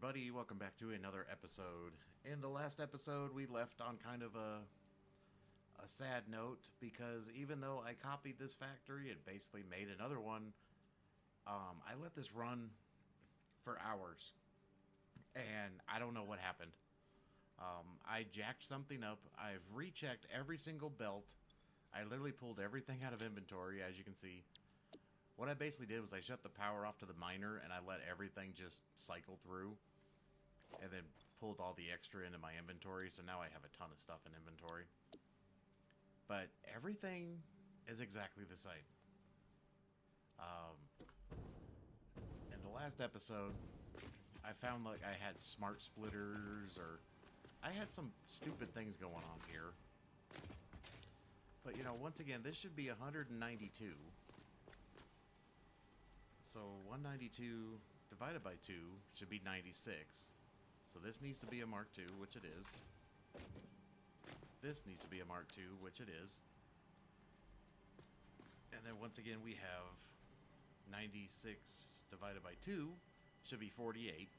everybody, welcome back to another episode. In the last episode, we left on kind of a sad note because even though I copied this factory and basically made another one, I let this run for hours, and I don't know what happened. I jacked something up. I've rechecked every single belt. I literally pulled everything out of inventory, as you can see. What I basically did was I shut the power off to the miner and I let everything just cycle through and then pulled all the extra into my inventory, so now I have a ton of stuff in inventory. But everything is exactly the same. In the last episode, I found like I had smart splitters, or I had some stupid things going on here. But you know, once again, this should be 192. So 192 divided by 2 should be 96. So this needs to be a Mark II, which it is. This needs to be a Mark II, which it is. And then once again we have 96 divided by 2 should be 48.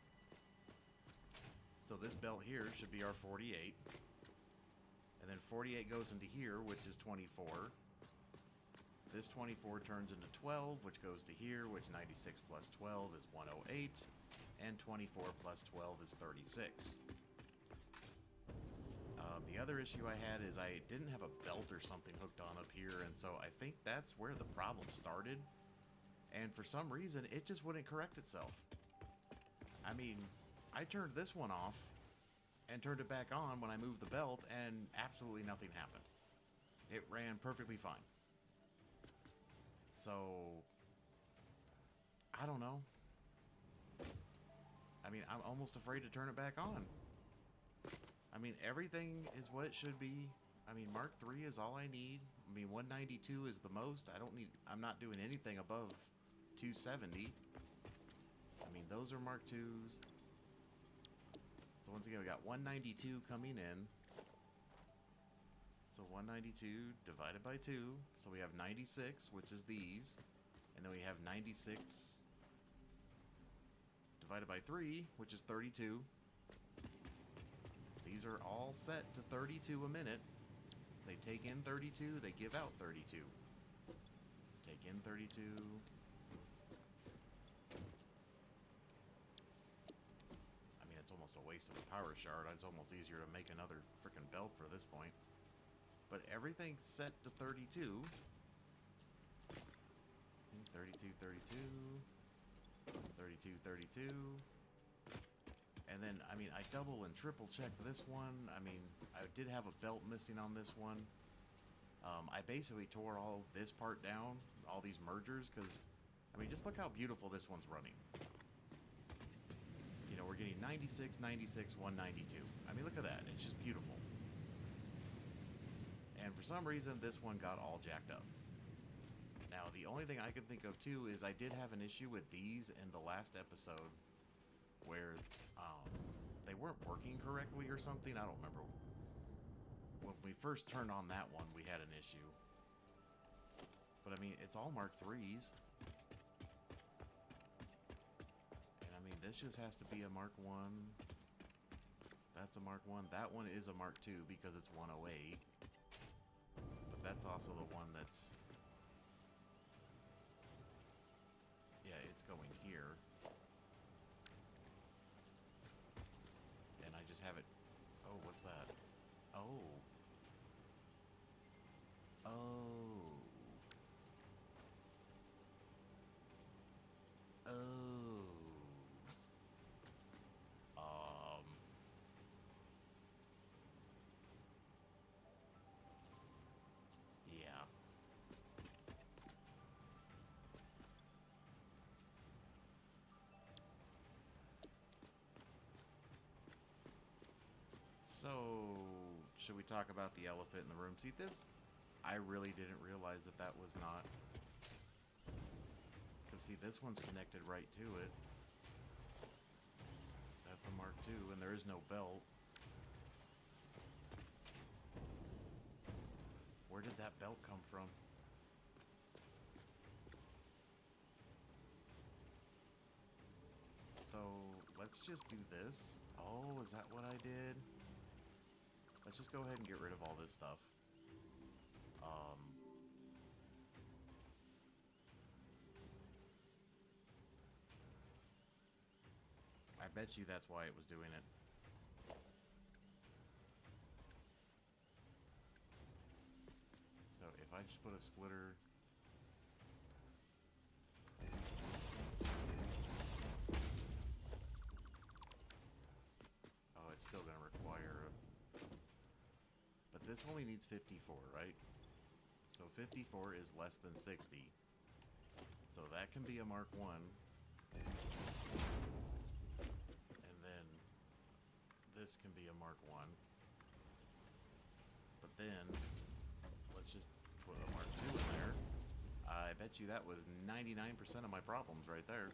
So this belt here should be our 48. And then 48 goes into here, which is 24. This 24 turns into 12, which goes to here, which 96 plus 12 is 108, and 24 plus 12 is 36. The other issue I had is I didn't have a belt or something hooked on up here, and so I think that's where the problem started. And for some reason, it just wouldn't correct itself. I mean, I turned this one off and turned it back on when I moved the belt, and absolutely nothing happened. It ran perfectly fine. So, I don't know. I mean, I'm almost afraid to turn it back on. I mean, everything is what it should be. I mean, Mark III is all I need. I mean, 192 is the most. I'm not doing anything above 270. I mean, those are Mark IIs. So once again, we got 192 coming in. So 192 divided by 2. So we have 96, which is these. And then we have 96 divided by 3, which is 32. These are all set to 32 a minute. They take in 32, they give out 32. Take in 32. I mean, it's almost a waste of a power shard. It's almost easier to make another freaking belt for this point. But everything's set to 32. 32, 32. 32, 32. And then, I mean, I double and triple checked this one. I mean, I did have a belt missing on this one. I basically tore all this part down, all these mergers, because, I mean, just look how beautiful this one's running. You know, we're getting 96, 96, 192. I mean, look at that. It's just beautiful. And for some reason, this one got all jacked up. Now, the only thing I can think of, too, is I did have an issue with these in the last episode where they weren't working correctly or something. I don't remember. When we first turned on that one, we had an issue. But, I mean, it's all Mark IIIs. And, I mean, this just has to be a Mark I. That's a Mark I. That one is a Mark II because it's 108. But that's also the one that's... Yeah, it's going here. And I just have it... Oh, what's that? Oh. Oh. Oh. Yeah. So, should we talk about the elephant in the room? See, this, I really didn't realize that that was not... Because, see, this one's connected right to it. That's a Mark II, and there is no belt. Where did that belt come from? So let's just do this. Oh, is that what I did? Let's just go ahead and get rid of all this stuff. I bet you that's why it was doing it. So if I just put a splitter... Oh, it's still going to require a... But this only needs 54, right? So 54 is less than 60. So that can be a Mark 1. And then this can be a Mark 1. But then, let's just put a Mark 2 in there. I bet you that was 99% of my problems right there.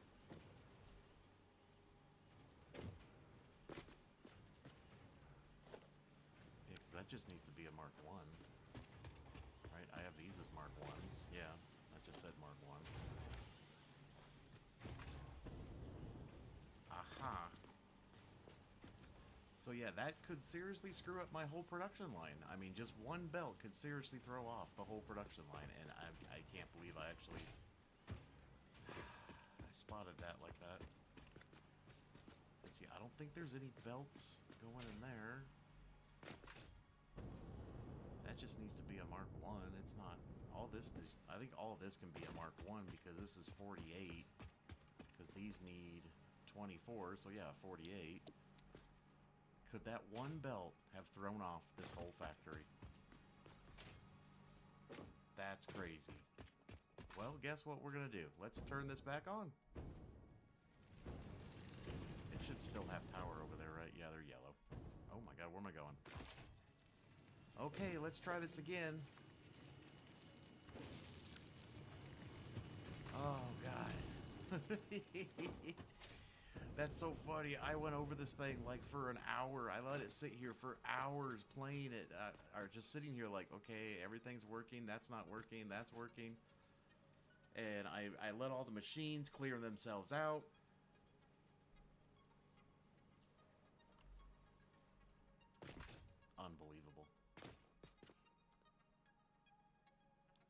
Yeah, because that just needs to be a Mark 1. Right, I have these as Mark 1s. Yeah, that just said Mark 1. Aha. So yeah, that could seriously screw up my whole production line. I mean, just one belt could seriously throw off the whole production line, and I can't believe I actually... I spotted that like that. Let's see, I don't think there's any belts going in there. That just needs to be a Mark 1. It's not... All this is... I think all of this can be a Mark 1 because this is 48. Because these need 24, so yeah, 48. Could that one belt have thrown off this whole factory? That's crazy. Well, guess what we're going to do? Let's turn this back on. It should still have power over there, right? Yeah, they're yellow. Oh my god, where am I going? Okay, let's try this again. Oh god. That's so funny. I went over this thing like for an hour. I let it sit here for hours playing it. Or just sitting here like, okay, everything's working. That's not working. That's working. And I let all the machines clear themselves out. Unbelievable.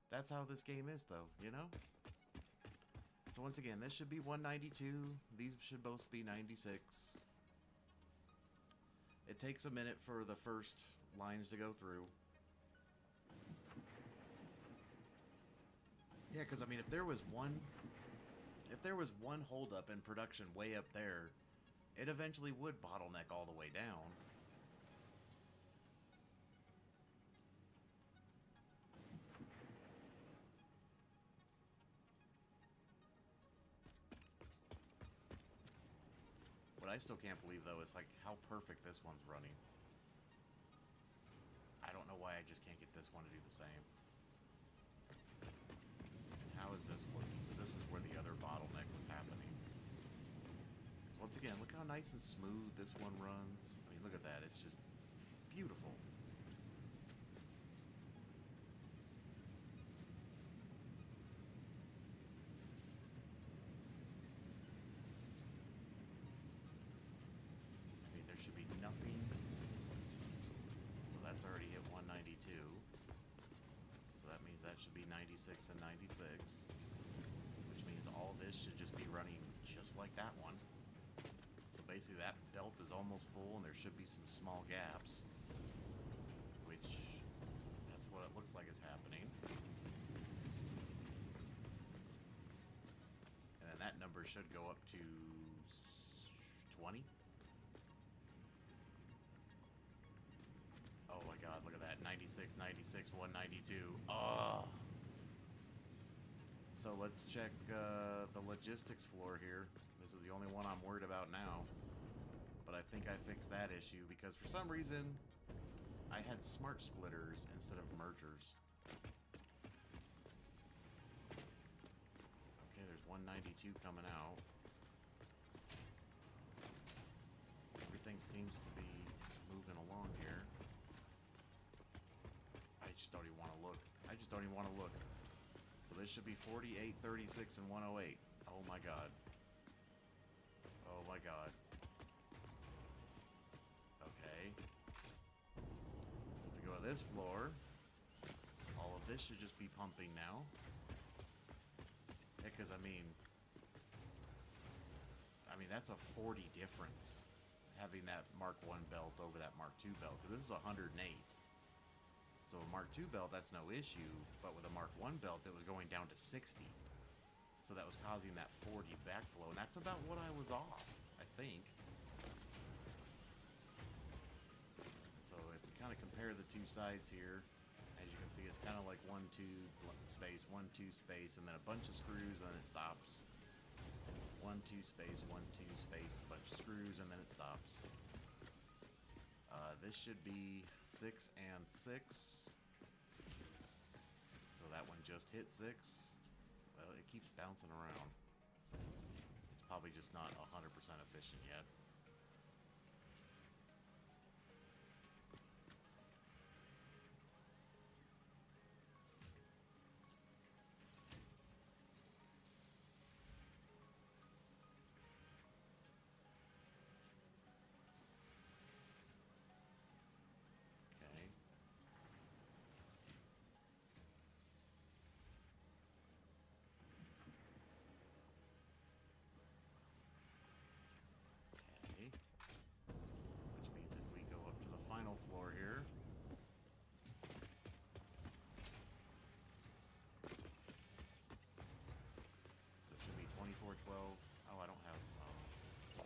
That's how this game is, though, you know? So once again, this should be 192. These should both be 96. It takes a minute for the first lines to go through. Yeah, because I mean, if there was one holdup in production way up there, it eventually would bottleneck all the way down. What I still can't believe, though, is like how perfect this one's running. I don't know why I just can't get this one to do the same. And how is this looking? Because this is where the other bottleneck was happening. So once again, look how nice and smooth this one runs. I mean, look at that. It's just beautiful. Nothing. So that's already hit 192. So that means that should be 96 and 96. Which means all this should just be running just like that one. So basically that belt is almost full and there should be some small gaps. Which, that's what it looks like is happening. And then that number should go up to 20. Oh my god, look at that. 96, 96, 192. Oh! So let's check the logistics floor here. This is the only one I'm worried about now. But I think I fixed that issue because for some reason I had smart splitters instead of mergers. Okay, there's 192 coming out. Everything seems to be moving along here. I just don't even want to look. I just don't even want to look. So this should be 48, 36, and 108. Oh my god. Oh my god. this floor, all of this should just be pumping now. Because I mean, that's a 40 difference having that Mark 1 belt over that Mark 2 belt. Because this is 108. So a Mark 2 belt, that's no issue. But with a Mark 1 belt, it was going down to 60. So that was causing that 40 backflow. And that's about what I was off, I think. So if we kind of compare the two sides here, as you can see, it's kind of like 1, 2 space, 1, 2 space, and then a bunch of screws, and then it stops. 1, 2 space, 1, 2 space, a bunch of screws, and then it stops. This should be 6 and 6. So that one just hit 6. Well, it keeps bouncing around. It's probably just not 100% efficient yet. Floor here. So it should be 2412. Oh, I don't have. So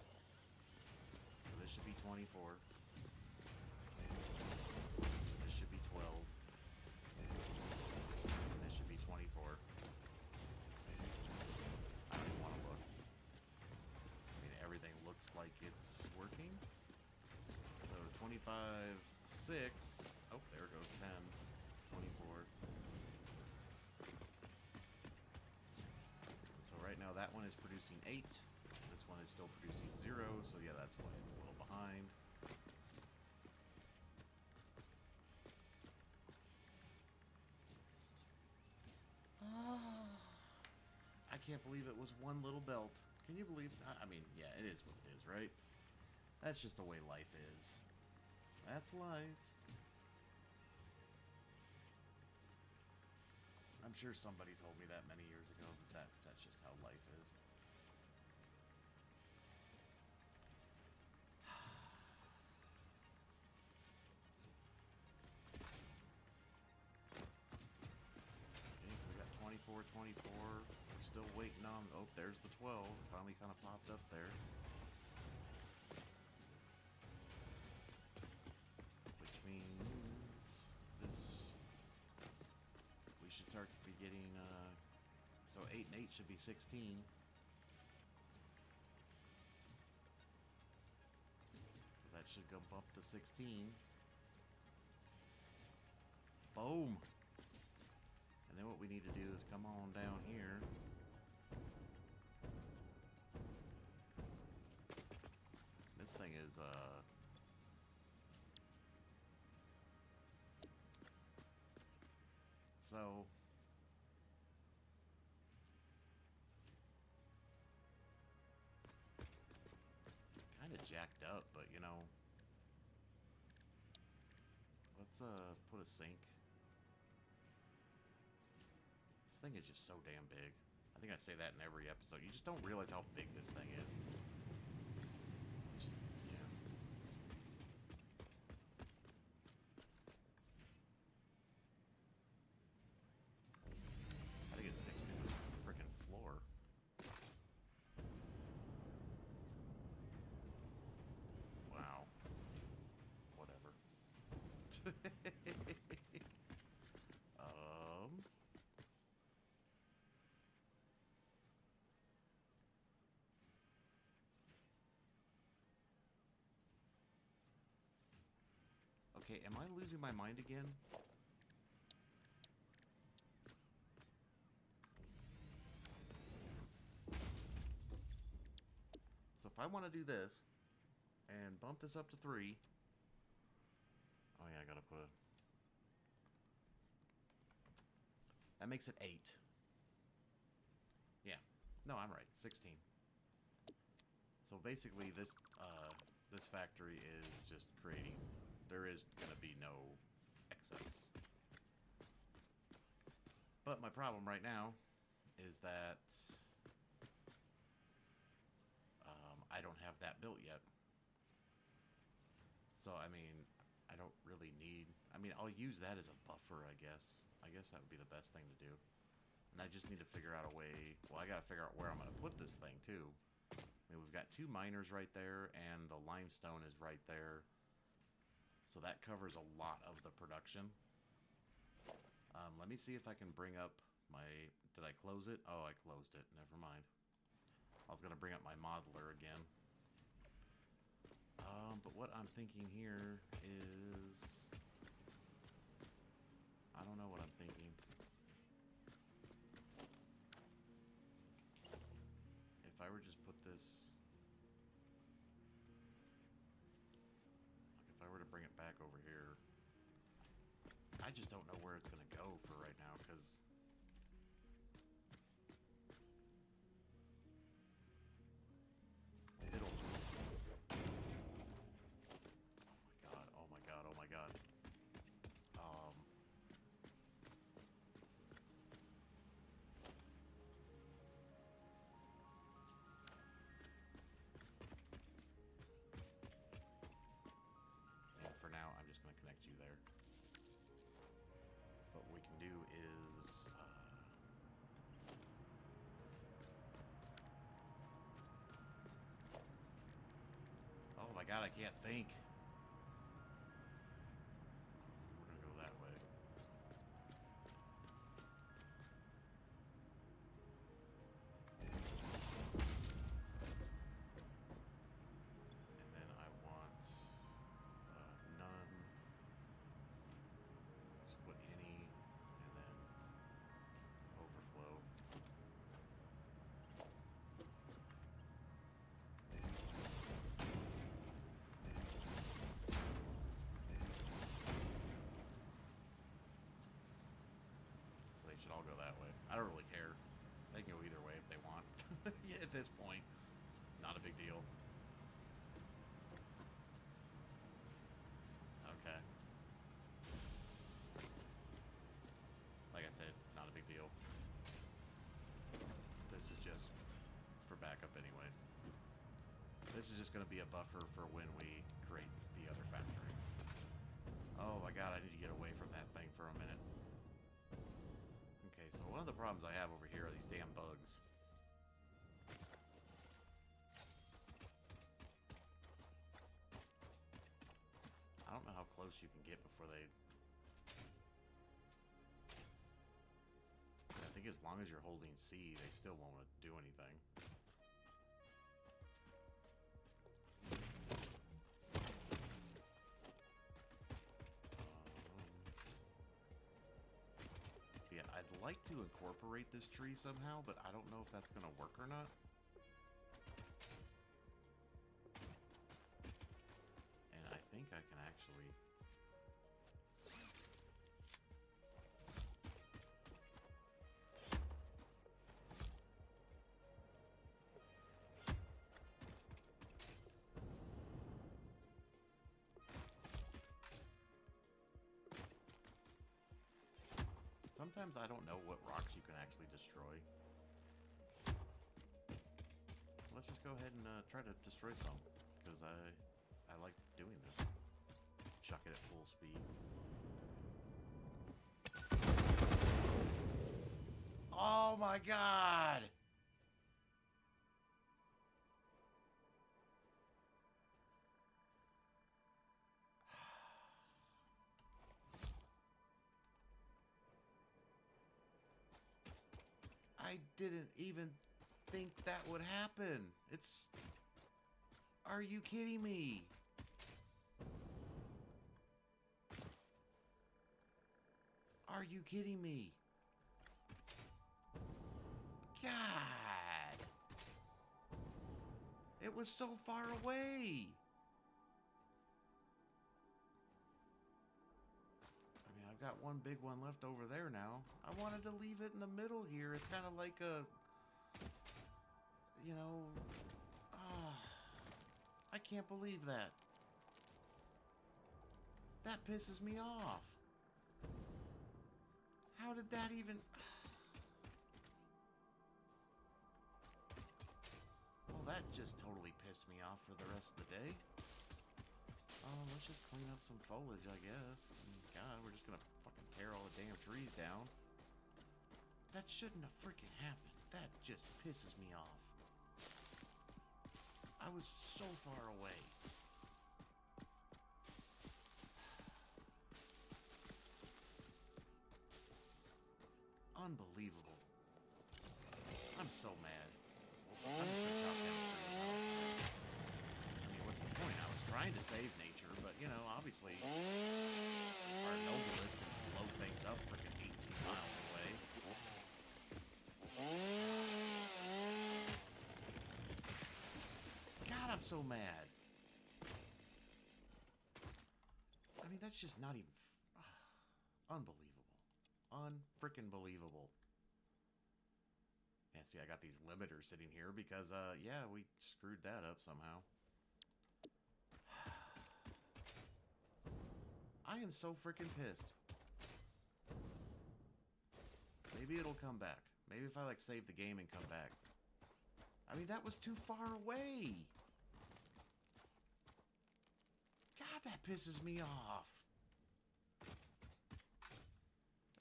this should be 24. This should be 12. And this should be 24. I don't even want to look. I mean, everything looks like it's working. So 25, 6. Oh, there goes 10. 24. So right now that one is producing 8. This one is still producing 0. So yeah, that's why it's a little behind. I can't believe it was one little belt. Can you believe? I mean, yeah, it is what it is, right? That's just the way life is. That's life. I'm sure somebody told me that many years ago, but that's just how life is. Okay, so we got 24, 24. We're still waiting on... Oh, there's the 12. Finally kind of popped up there. Start to be getting so 8 and 8 should be 16. So that should go up to 16. Boom. And then what we need to do is come on down here. This thing is so kind of jacked up, but you know, let's put a sink. This thing is just so damn big. I think I say that in every episode. You just don't realize how big this thing is. It's just, yeah. I think it sticks to the freaking floor. Wow. Whatever. Okay, am I losing my mind again? So if I want to do this and bump this up to 3. Oh yeah, I gotta put a... That makes it 8. Yeah. No, I'm right. 16. So basically this factory is just creating... There is gonna be no excess. But my problem right now is that I don't have that built yet. So, I mean, I don't really need... I mean, I'll use that as a buffer, I guess. I guess that would be the best thing to do. And I just need to figure out a way... Well, I gotta figure out where I'm gonna put this thing, too. I mean, we've got 2 miners right there, and the limestone is right there. So that covers a lot of the production. Let me see if I can bring up my... Did I close it? Oh, I closed it. Never mind. I was going to bring up my modeler again. But what I'm thinking here is... I don't know what I'm thinking. If I were just put this... Like if I were to bring it back over here... I just don't know where it's going to go for right now, because... It'll... Oh my god, oh my god, oh my god. And for now, I'm just going to connect you there. But what we can do is... Oh my god, I can't think. We're gonna go that way. And then I want none. Just put any, and then overflow. They should all go that way. I don't really care. They can go either way if they want. Yeah, at this point, not a big deal. Okay. Like I said, not a big deal. This is just for backup anyways. This is just going to be a buffer for when we create the other factory. Oh my god, I need to get away from that thing for a minute. Okay, so one of the problems I have over here are these damn bugs. I don't know how close you can get before they... I think as long as you're holding C, they still won't do anything. Yeah, I'd like to incorporate this tree somehow, but I don't know if that's going to work or not. And I think I can actually... Sometimes I don't know what rocks you can actually destroy. Let's just go ahead and try to destroy some, because I like doing this. Chuck it at full speed. Oh my god! I didn't even think that would happen. It's... Are you kidding me? Are you kidding me? God! It was so far away! I've got one big one left over there now. I wanted to leave it in the middle here. It's kind of like a... You know... I can't believe that. That pisses me off. How did that even... Well, that just totally pissed me off for the rest of the day. Let's just clean up some foliage, I guess. I mean, God, we're just gonna fucking tear all the damn trees down. That shouldn't have freaking happened. That just pisses me off. I was so far away. Unbelievable. I'm so mad. I'm just gonna chop down trees. I mean, what's the point? I was trying to save nature, but, you know, obviously our novelist can blow things up freaking 18 miles away. God, I'm so mad. I mean, that's just not even... unbelievable. Unfreaking believable. Yeah, see, I got these limiters sitting here because, yeah, we screwed that up somehow. I am so freaking pissed. Maybe it'll come back. Maybe if I, like, save the game and come back. I mean, that was too far away. God, that pisses me off.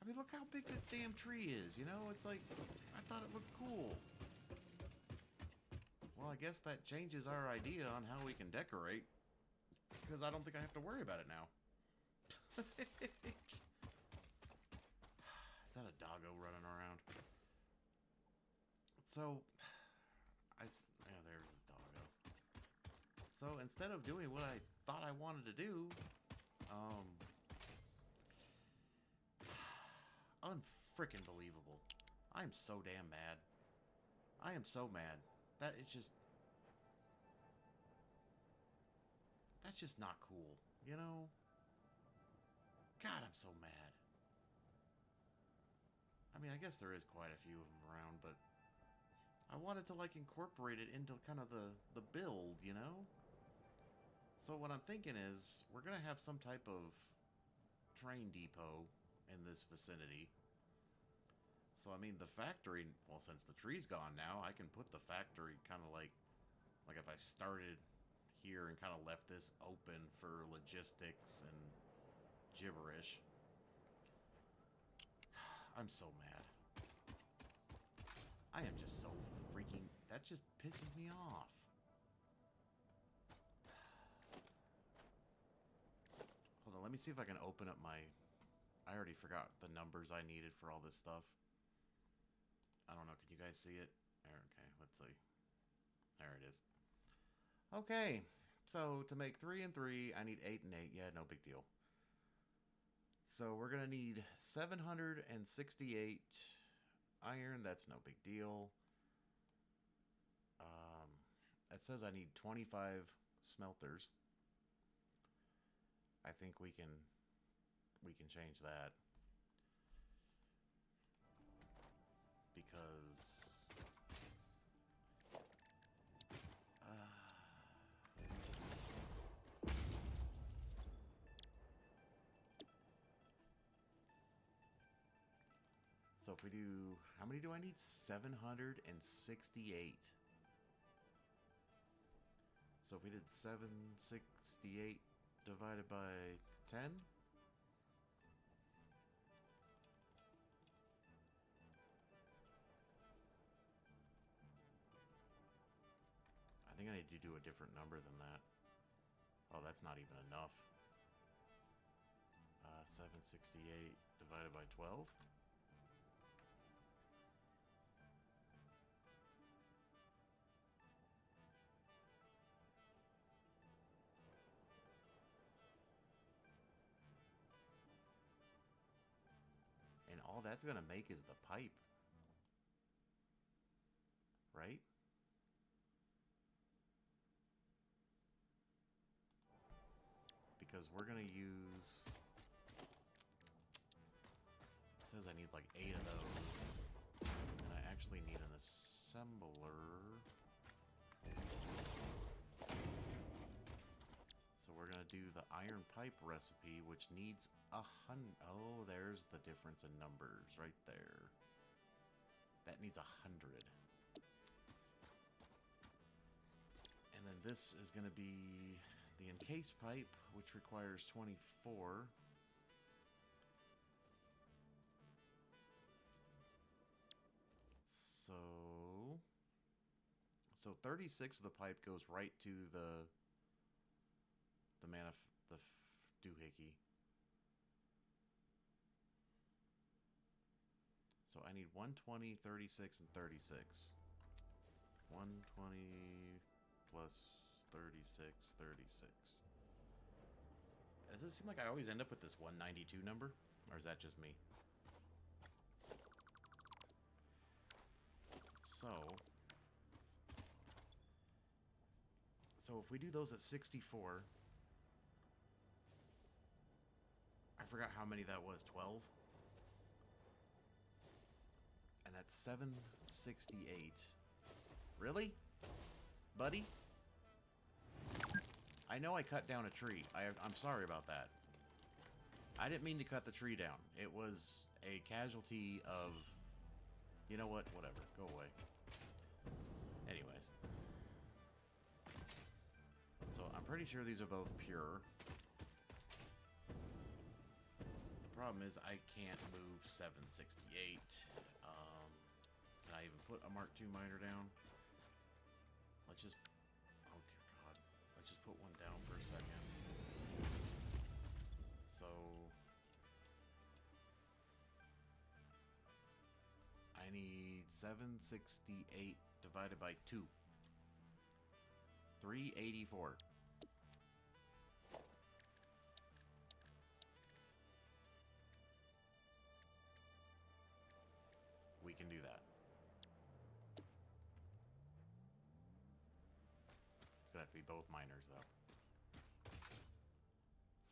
I mean, look how big this damn tree is, you know? It's like, I thought it looked cool. Well, I guess that changes our idea on how we can decorate. Because I don't think I have to worry about it now. Is that a doggo running around? So, yeah, there's a doggo. So, instead of doing what I thought I wanted to do, unfreaking believable. I'm so damn mad. I am so mad. That is just... That's just not cool, you know? God, I'm so mad. I mean, I guess there is quite a few of them around, but I wanted to, like, incorporate it into kind of the build, you know? So what I'm thinking is, we're going to have some type of train depot in this vicinity. So, I mean, the factory, well, since the tree's gone now, I can put the factory kind of like if I started here and kind of left this open for logistics and gibberish. I'm so mad. I am just so freaking... That just pisses me off. Hold on, let me see if I can open up my... I already forgot the numbers I needed for all this stuff. I don't know, can you guys see it? Okay, let's see. There it is. Okay, so to make 3 and 3, I need 8 and 8. Yeah, no big deal. So we're going to need 768 iron. That's no big deal. It says I need 25 smelters. I think we can change that. Because so if we do, how many do I need? 768. So if we did 768 divided by 10. I think I need to do a different number than that. Oh, that's not even enough. 768 divided by 12. And all that's going to make is the pipe. Right? Because we're going to use... It says I need like 8 of those. And I actually need an assembler. So we're going to do the iron pipe recipe, which needs 100. Oh, there's the difference in numbers right there. That needs 100. And then this is going to be the encased pipe, which requires 24. So 36 of the pipe goes right to the doohickey. So I need 120, 36, and 36. 120 plus 36, 36. Does it seem like I always end up with this 192 number? Or is that just me? So if we do those at 64, I forgot how many that was, 12? And that's 768. Really? Buddy? I know I cut down a tree. I'm sorry about that. I didn't mean to cut the tree down. It was a casualty of... You know what? Whatever. Go away. Anyways. So I'm pretty sure these are both pure. The problem is I can't move 768. Can I even put a Mark II miner down? Let's just... Oh dear God. Let's just put one down for a second. So... I need 768 divided by 2. 384. We can do that. It's gonna have to be both miners though.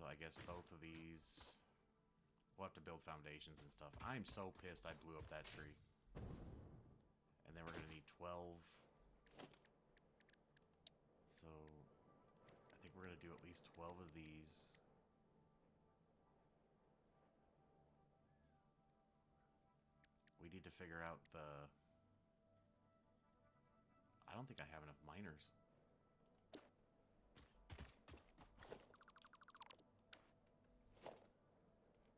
So I guess both of these... We'll have to build foundations and stuff. I'm so pissed I blew up that tree. And then we're gonna need 12. So I think we're gonna do at least 12 of these. We need to figure out the... I don't think I have enough miners.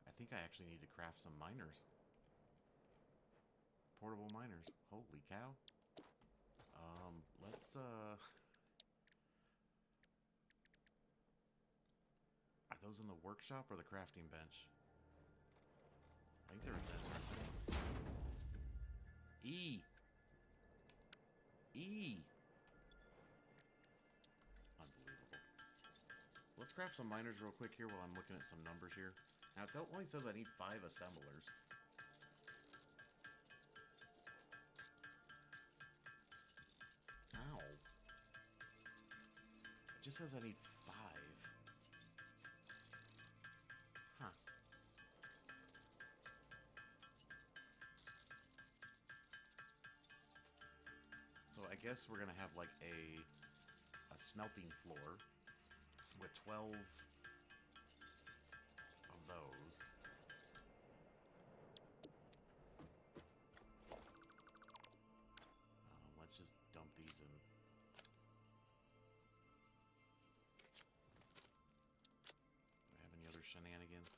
I think I actually need to craft some miners. Portable miners. Holy cow. Let's, Are those in the workshop or the crafting bench? I think they're in this. E! E! Unbelievable. Let's craft some miners real quick here while I'm looking at some numbers here. Now, it only says I need 5 assemblers. Ow. It just says I need 5. Huh. So I guess we're gonna have like a smelting floor with 12 of those. Let's just dump these in. Do I have any other shenanigans?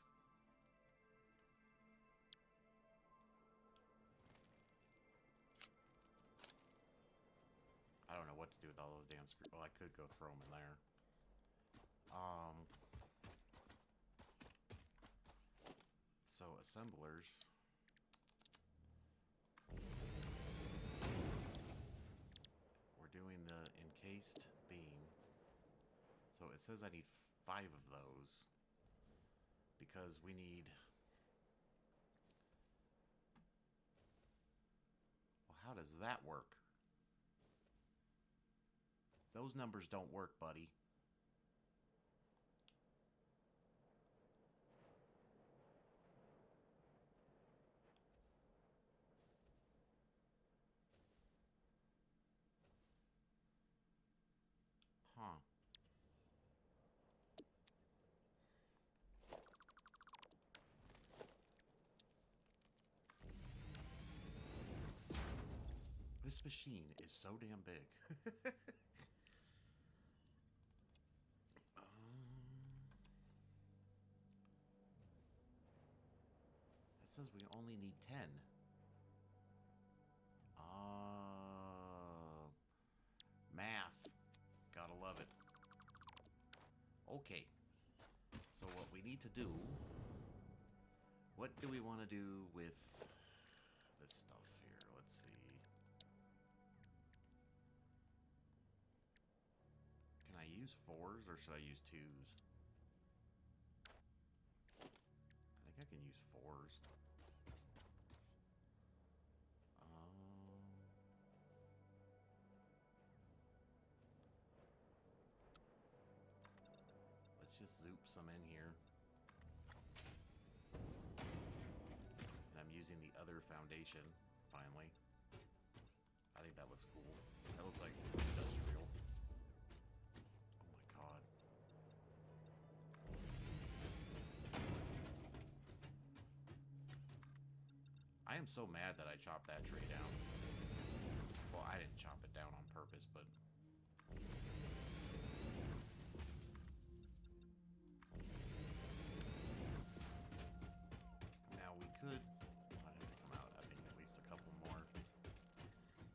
I don't know what to do with all those damn screws. Well, I could go throw them in there. So assemblers. We're doing the encased beam. So it says I need 5 of those because we need... Well, how does that work? Those numbers don't work, buddy. Huh. machine is so damn big. It says we only need 10. Math. Gotta love it. Okay. So what we need to do... What do we want to do with this stuff here? Let's see. Can I use 4s or should I use 2s? I think I can use 4s. Let's just zoop some in here. And I'm using the other foundation, finally. I think that looks cool. That looks like industrial. Oh my god. I am so mad that I chopped that tree down. Well, I didn't chop it down on purpose, but... Now we could... I'd have to come out, I think, at least a couple more.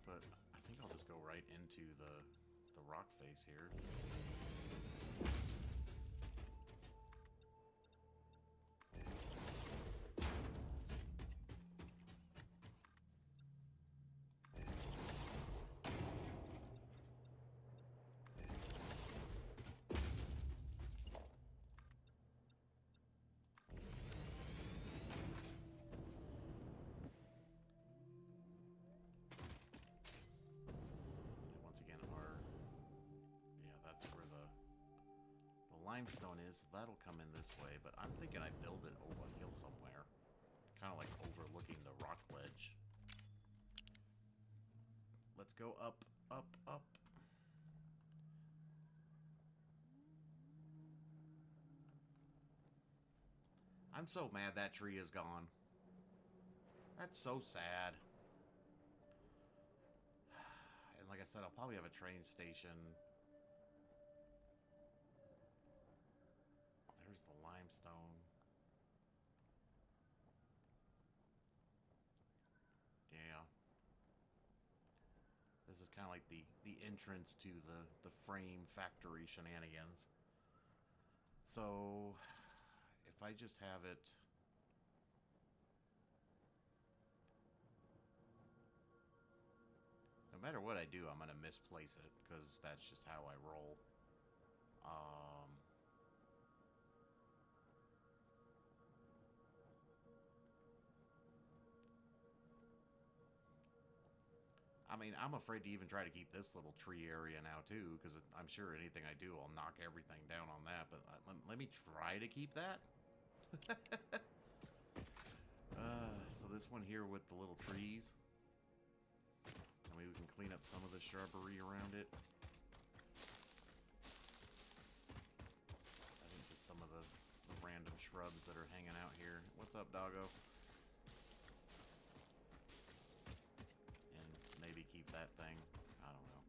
But I think I'll just go right into the rock face here. Limestone is, that'll come in this way, but I'm thinking I build it over a hill somewhere. Kind of like overlooking the rock ledge. Let's go up, up, up. I'm so mad that tree is gone. That's so sad. And like I said, I'll probably have a train station. There's the limestone. Yeah. This is kind of like the entrance to the frame factory shenanigans. So, if I just have it... No matter what I do, I'm going to misplace it, because that's just how I roll. I mean, I'm afraid to even try to keep this little tree area now, too, because I'm sure anything I do, I'll knock everything down on that, but let me try to keep that. So this one here with the little trees. I mean, we can clean up some of the shrubbery around it. I think just some of the random shrubs that are hanging out here. What's up, doggo? Maybe keep that thing. I don't know.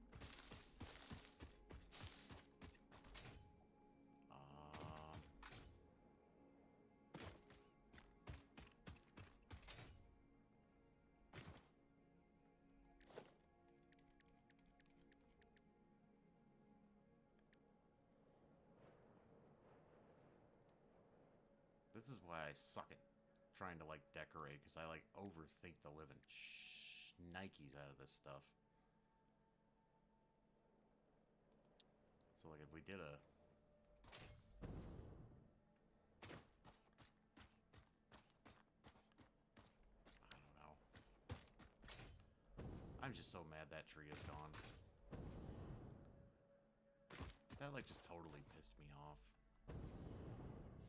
This is why I suck at trying to like decorate, because I like overthink the living Nikes out of this stuff. So like if we did a... I don't know. I'm just so mad that tree is gone. That like just totally pissed me off.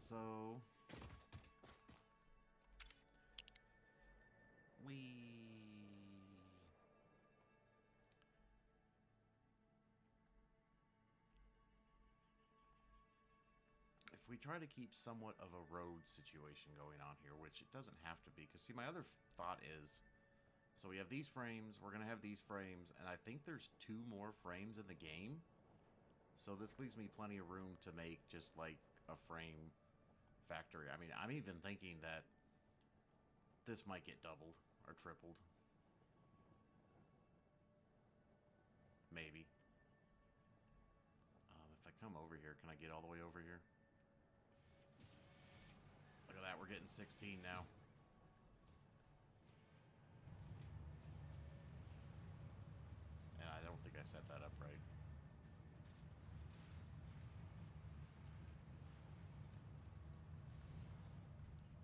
So... If we try to keep somewhat of a road situation going on here, which it doesn't have to be, because see, my other thought is, So we have these frames, we're going to have these frames, and I think there's 2 more frames in the game. So this leaves me plenty of room to make just like a frame factory. I mean, I'm even thinking that this might get doubled or tripled. Maybe. If I come over here, can I get all the way over here? Look at that, we're getting 16 now. And I don't think I set that up right.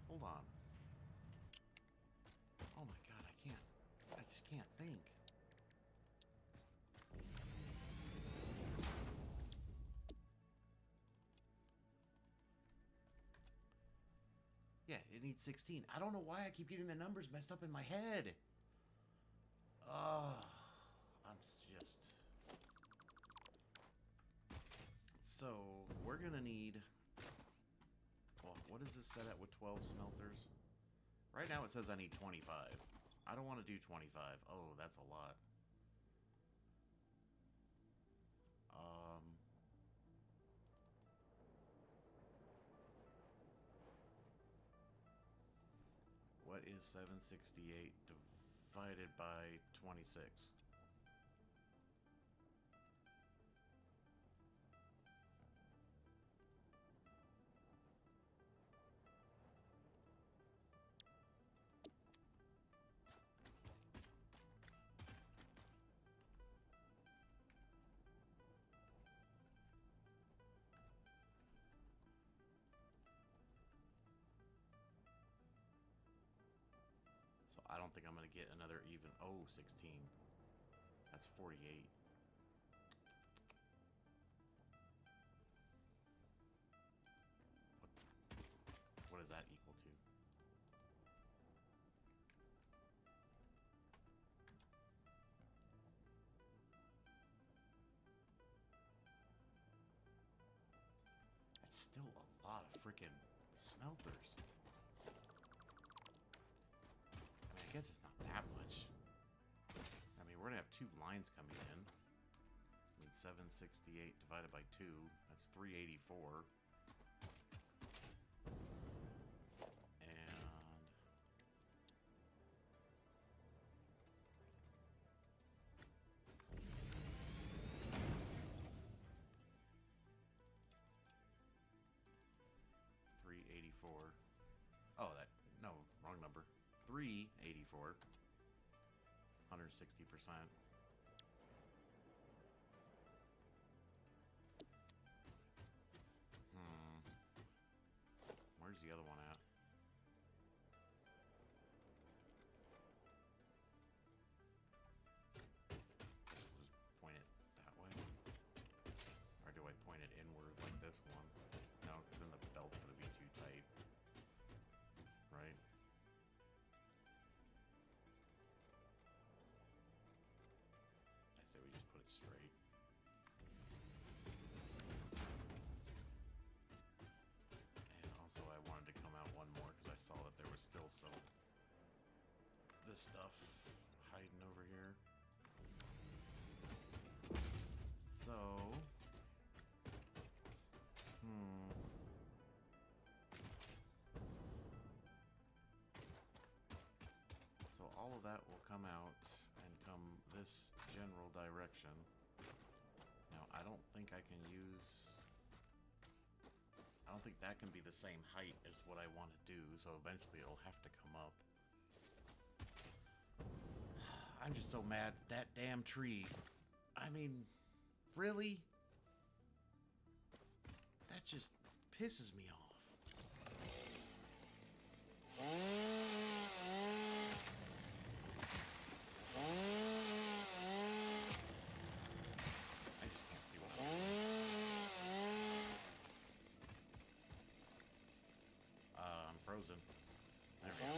Hold on. Oh my god, I just can't think. Yeah, it needs 16. I don't know why I keep getting the numbers messed up in my head. Oh, I'm just... So, we're gonna need... Well, what is this set at with 12 smelters? Right now it says I need 25. I don't want to do 25. Oh, that's a lot. What is 768 divided by 26? I don't think I'm going to get another even... Oh, 16. That's 48. What is that equal to? That's still a lot of freaking smelters. I guess it's not that much. I mean, we're gonna have 2 lines coming in. I mean, 768 divided by 2, that's 384. And 384. Oh, that... No, wrong number. 384. 160%. Where's the other one at? Guess we'll just point it that way. Or do I point it inward like this one? No, because then the belt's going to be too tight. Right? I say we just put it straight. And also I wanted to come out one more because I saw that there was still some this stuff hiding over here. So so all of that will come out and come this general direction. Now I don't think I can use... I don't think that can be the same height as what I want to do, so eventually it'll have to come up. I'm just so mad at that damn tree. I mean, really? That just pisses me off. I just can't see what I'm frozen. There we go.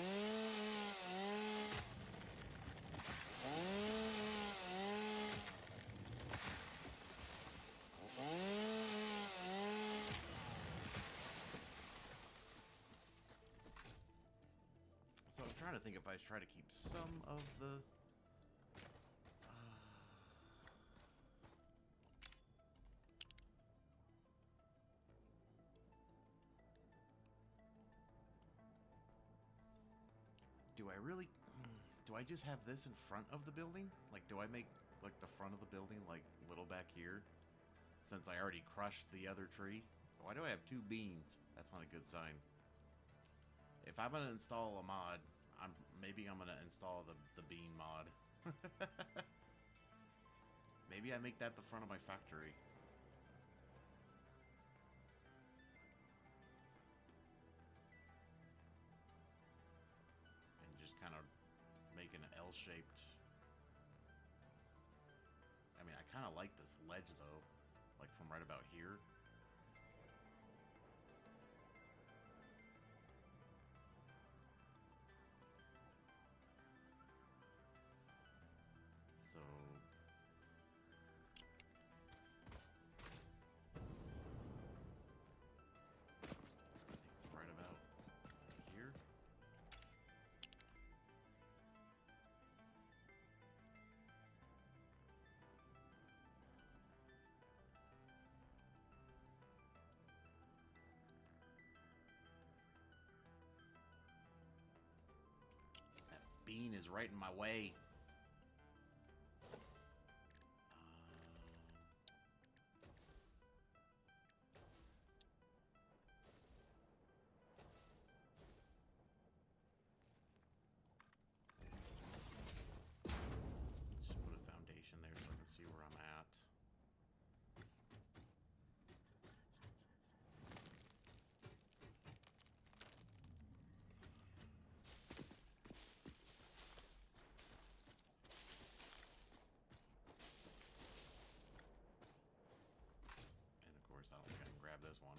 trying to think if I try to keep some of the... Do I really... Do I just have this in front of the building? Like, do I make, like, the front of the building, like, little back here? Since I already crushed the other tree? Why do I have 2 beans? That's not a good sign. If I'm gonna install a mod, maybe I'm gonna install the bean mod. Maybe I make that the front of my factory. And just kind of make an L-shaped... I mean, I kind of like this ledge, though. Like, from right about here. So... I think it's right about here. That bean is right in my way. Just put a foundation there so I can see where I'm at. And of course, I don't think I can grab this one.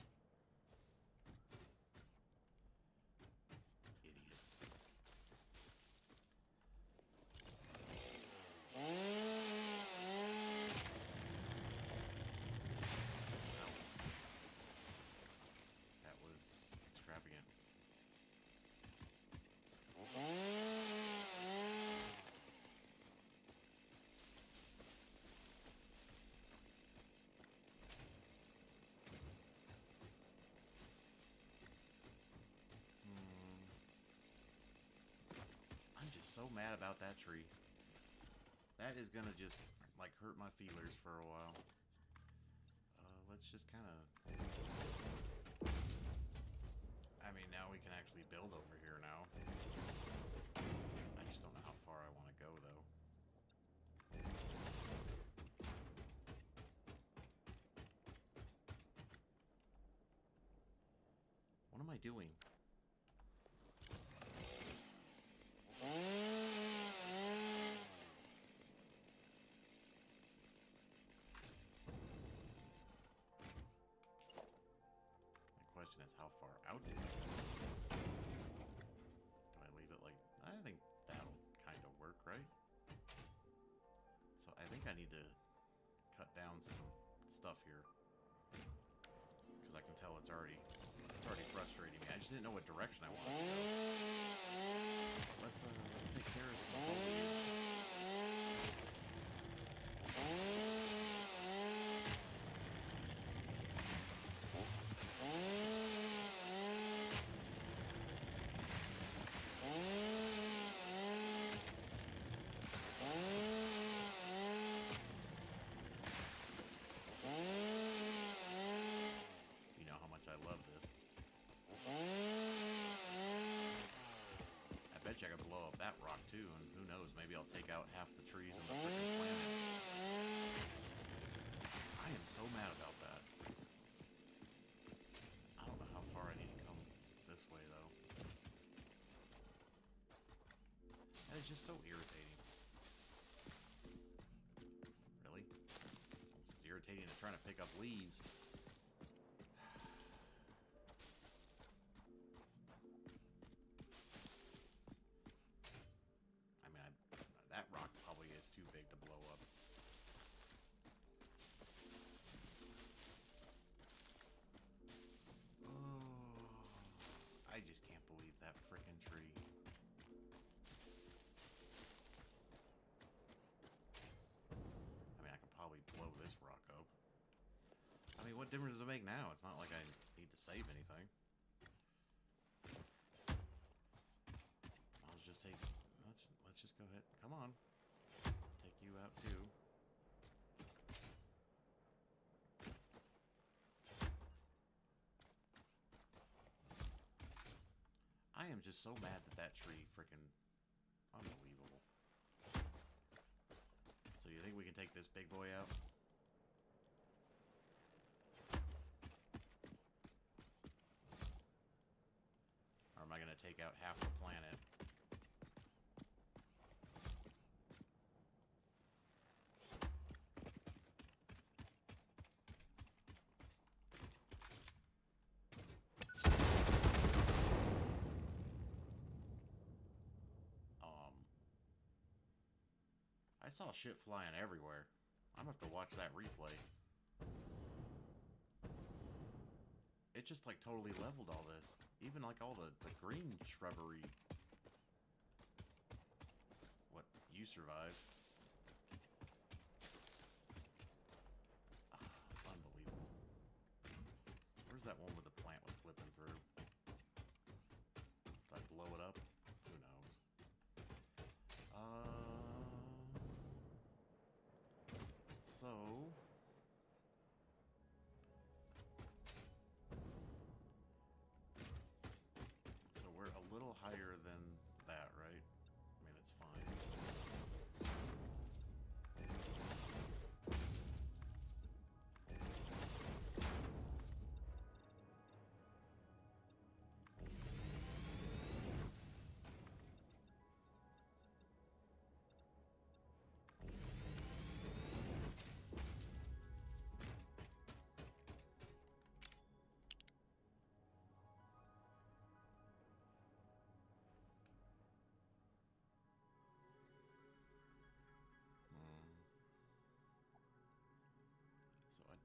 Idiot. That was extravagant. I'm just so mad about that tree. That is gonna just, like, hurt my feelers for a while. Let's just kind of... I mean, now we can actually build over here now. I just don't know how far I want to go, though. What am I doing? The question is, how far out do I go? Do I leave it like... I think that'll kind of work, right? So I think I need to cut down some stuff here. Because I can tell it's already frustrating me. I just didn't know what direction I wanted to go. Let's take care of some foliage. You know how much I love this. I bet you I could blow up that rock too, and who knows, maybe I'll take out half the trees on the freaking planet. I am so mad about that. I don't know how far I need to come this way, though. That is just so irritating. Really? Almost as irritating as trying to pick up leaves. I mean, that rock probably is too big to blow up. Oh, I just can't believe that frickin' tree. What difference does it make now? It's not like I need to save anything. I'll just take... Let's just go ahead. Come on. Take you out too. I am just so mad that that tree freaking... Unbelievable. So you think we can take this big boy out? Or am I going to take out half the planet? I saw shit flying everywhere. I'm gonna have to watch that replay. It just like totally leveled all this. Even like all the green shrubbery. What? You survived. Unbelievable. Where's that one where the plant was flipping through? Did I blow it up? Who knows? So we're a little higher than that, right? I mean, it's fine.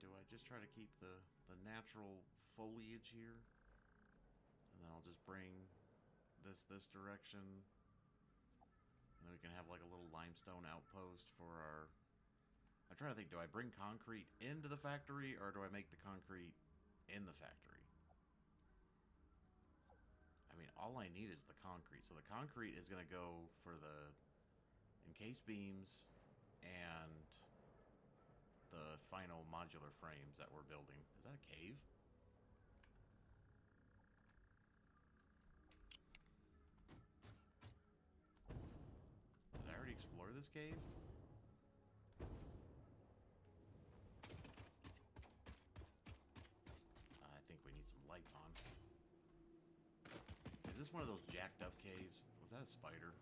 Do I just try to keep the natural foliage here? And then I'll just bring this direction. And then we can have like a little limestone outpost for our... I'm trying to think, do I bring concrete into the factory or do I make the concrete in the factory? I mean, all I need is the concrete. So the concrete is going to go for the encased beams and the final modular frames that we're building. Is that a cave? Did I already explore this cave? I think we need some lights on. Is this one of those jacked up caves? Was that a spider?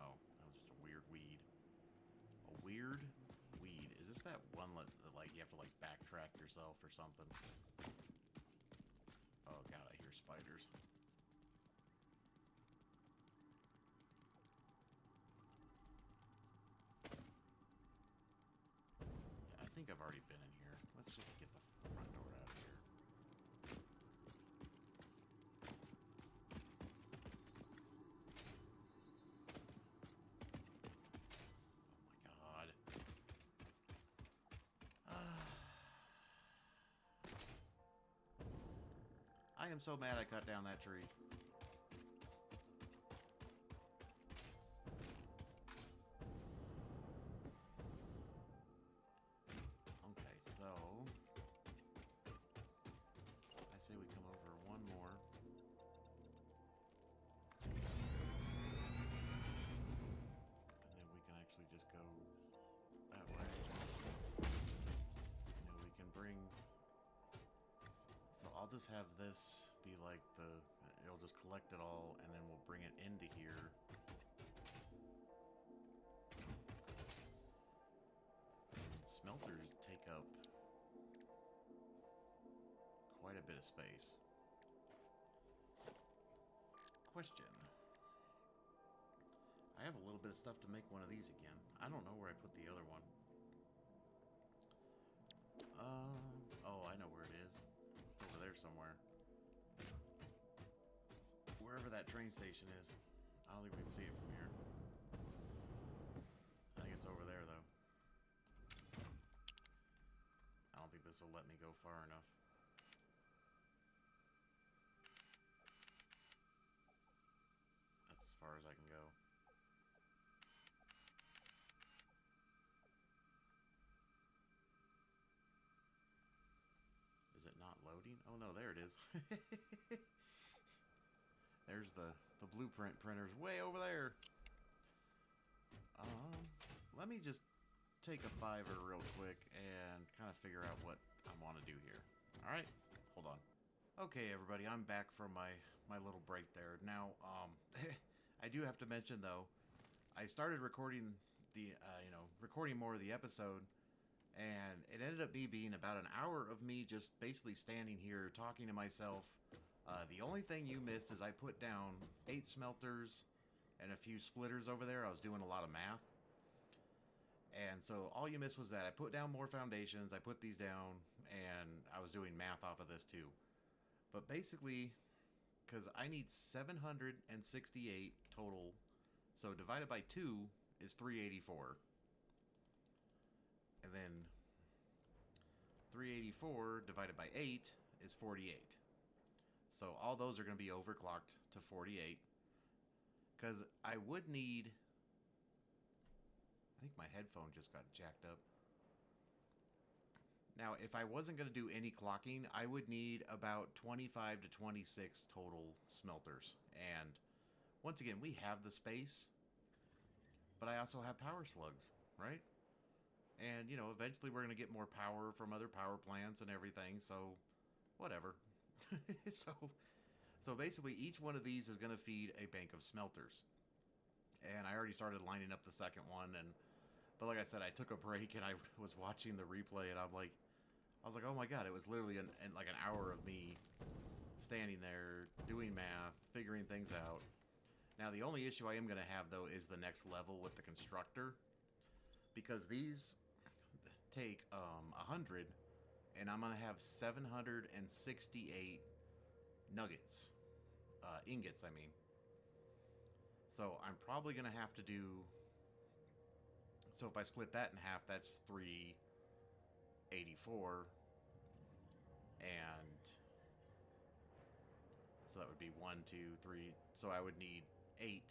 Oh, that was just a weird weed. A weird weed. Is this that one that like you have to like backtrack yourself or something? Oh god, I hear spiders. Yeah, I think I've already been in here. Let's just get the front door out of here. I am so mad I cut down that tree. Okay, so... I say we come over one more. And then we can actually just go that way. And then we can bring... So I'll just have this be like it'll just collect it all and then we'll bring it into here. And smelters take up quite a bit of space. Question. I have a little bit of stuff to make one of these again. I don't know where I put the other one. Oh, I know where it is. It's over there somewhere. Wherever that train station is. I don't think we can see it from here. I think it's over there, though. I don't think this this will let me go far enough. That's as far as I can go. Is it not loading? Oh no, there it is. There's the blueprint printers way over there. Let me just take a fiver real quick and kind of figure out what I want to do here. All right, hold on. Okay, everybody, I'm back from my little break there. Now, I do have to mention though, I started recording the recording more of the episode, and it ended up being about an hour of me just basically standing here talking to myself. The only thing you missed is I put down 8 smelters and a few splitters over there. I was doing a lot of math. And so all you missed was that I put down more foundations, I put these down, and I was doing math off of this too. But basically, because I need 768 total, so divided by 2 is 384. And then 384 divided by 8 is 48. So all those are going to be overclocked to 48. Because I would need... I think my headphone just got jacked up. Now, if I wasn't going to do any clocking, I would need about 25 to 26 total smelters. And once again, we have the space, but I also have power slugs, right? And, you know, eventually we're going to get more power from other power plants and everything, so whatever. So basically each one of these is going to feed a bank of smelters. And I already started lining up the second one, but like I said, I took a break and I was watching the replay, and I was like, oh my god, it was literally like an hour of me standing there doing math, figuring things out. Now the only issue I am going to have though is the next level with the constructor, because these take 100, and I'm going to have 768 nuggets, ingots I mean. So I'm probably going to have to do... So if I split that in half, that's 384. And... so that would be 1, 2, 3... So I would need 8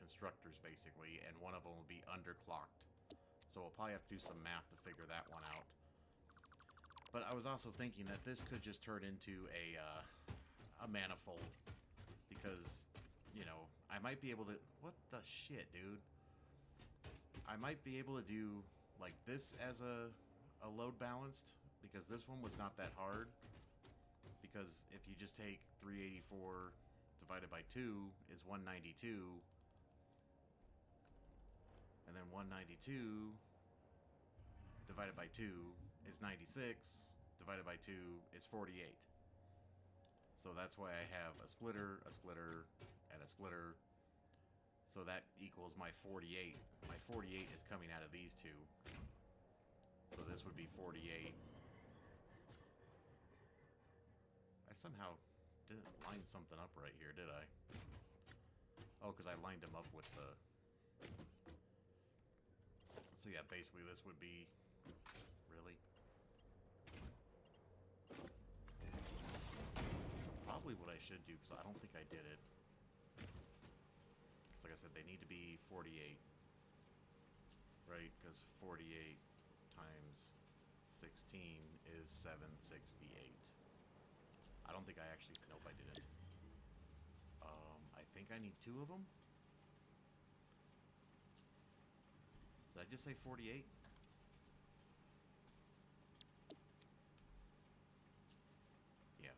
constructors, basically. And one of them will be underclocked. So we'll probably have to do some math to figure that one out. But I was also thinking that this could just turn into a manifold. Because... you know, I might be able to... What the shit, dude? I might be able to do, like, this as a load balanced, because this one was not that hard. Because if you just take 384 divided by 2 is 192. And then 192 divided by 2 is 96. Divided by 2 is 48. So that's why I have a splitter, and a splitter. So that equals my 48. My 48 is coming out of these two. So this would be 48. I somehow didn't line something up right here, did I? Oh, because I lined them up with the... So yeah, basically this would be... Really? Probably what I should do, because I don't think I did it. Because like I said, they need to be 48. Right? Because 48 times 16 is 768. I don't think I actually... Nope, I didn't. I think I need 2 of them. Did I just say 48? Yeah.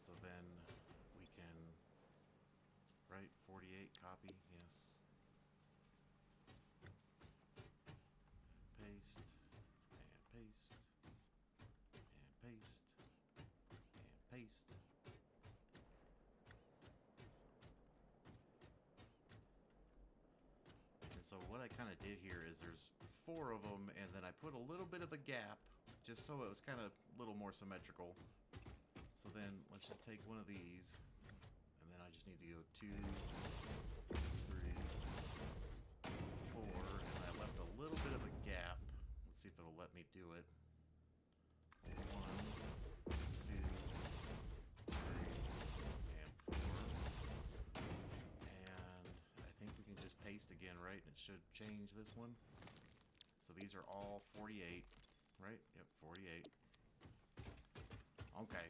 So then we can... Right, 48, copy, yes. Paste, and paste, and paste, and paste. And so what I kind of did here is there's 4 of them, and then I put a little bit of a gap, just so it was kind of a little more symmetrical. So then let's just take one of these, and then I just need to go 2, 3, 4, and I left a little bit of a gap. Let's see let me do it. 1, 2, 3, and 4. And I think we can just paste again, right? It should change this one. So these are all 48, right? Yep, 48. Okay,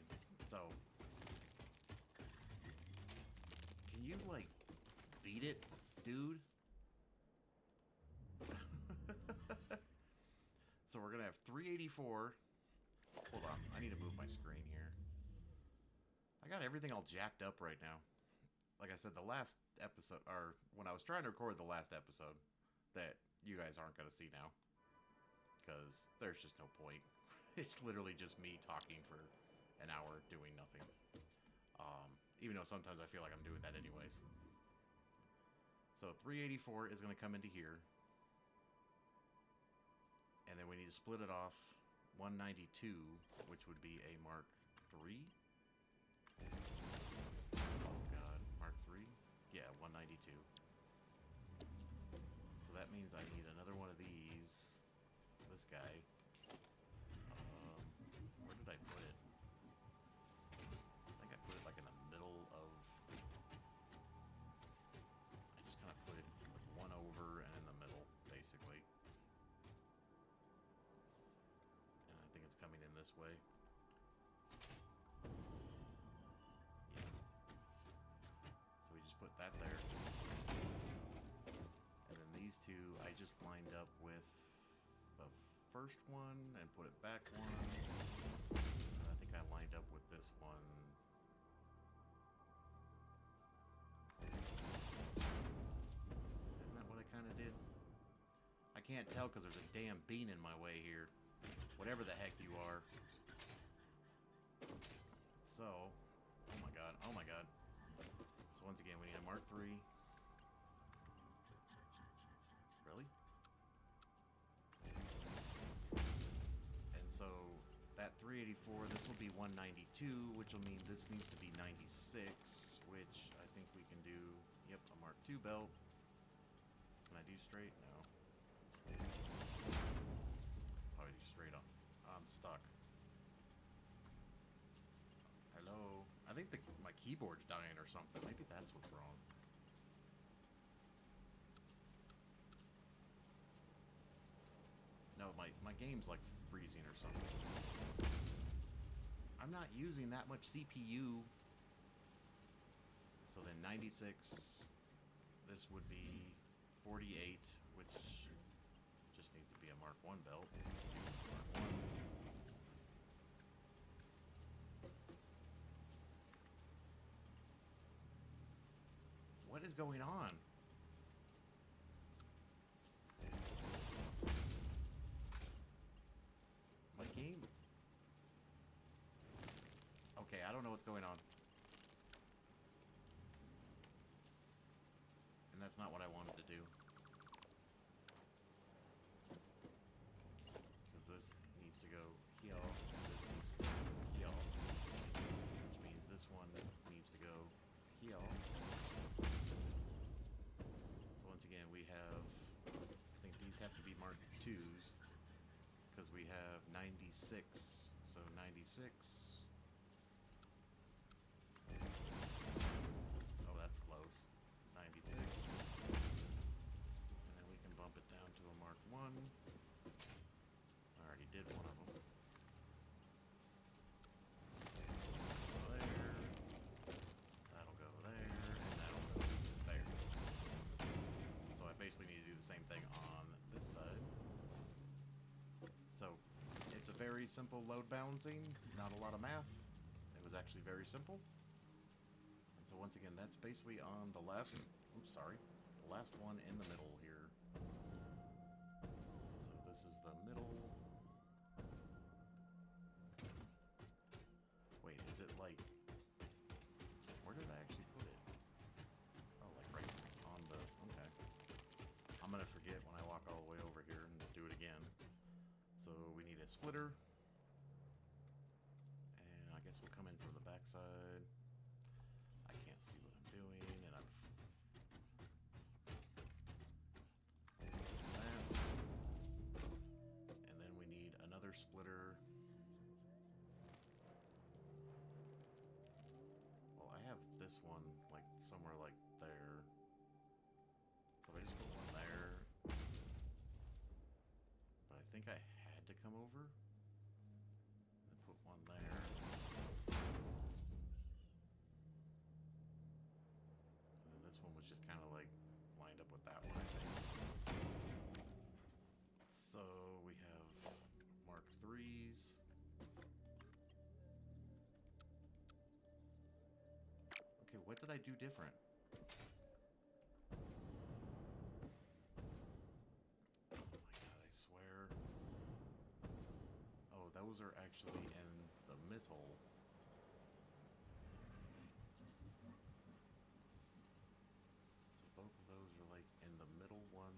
so can you, like, beat it, dude? So we're gonna have 384. Hold on, I need to move my screen here. I got everything all jacked up right now. Like I said, the last episode, or when I was trying to record the last episode, that you guys aren't gonna see now, because there's just no point. It's literally just me talking for an hour doing nothing. Even though sometimes I feel like I'm doing that anyways. So 384 is going to come into here. And then we need to split it off 192, which would be a Mark III. Oh god, Mark III? Yeah, 192. So that means I need another one of these. This guy. Where did I put it? I think I put it like in the middle of... I just kind of put it like one over and in the middle, basically. And I think it's coming in this way. Yeah. So we just put that there. And then these two, I just lined up with the first one and put it back one. And I think I lined up with this one. Isn't that what I kind of did? I can't tell because there's a damn bean in my way here. Whatever the heck you are. So, oh my god, oh my god. So once again, we need a Mark III. Really? And so that 384, this will be 192, which will mean this needs to be 96, which I think we can do. Yep, a Mark II belt. Can I do straight? No. Probably do straight on. I'm stuck. Hello? I think my keyboard's dying or something. Maybe that's what's wrong. No, my game's like freezing or something. I'm not using that much CPU. So then 96, this would be 48, which just needs to be a Mark I belt. Mark I. What is going on? My game... Okay, I don't know what's going on. And that's not what I wanted to do. Because this needs to go here, this needs to go here, which means this one needs to go here. So once again, we have, I think these have to be Mark IIs, because we have 96, so 96. Oh, that's close. 96. And then we can bump it down to a Mark I. I already did one of them. There. That'll go there, and that'll go there. So I basically need to do the same thing on this side. So it's a very simple load balancing, not a lot of math. It was actually very simple. And so once again, that's basically on the last, oops, sorry, the last one in the middle here. So this is the middle. Wait, is it like, where did I actually put it? Oh, like right on the, okay. I'm gonna forget when I walk all the way over here and do it again. So we need a splitter. And I guess we'll come in from the backside. I can't see what I'm doing, and I'm... that. And then we need this one, like somewhere like there. So I just put one there. But I think I had to come over and put one there. And then this one was just kind of like lined up with that one, I think. So we have Mark IIIs. Okay, what did I do different? Those are actually in the middle. So both of those are like in the middle one.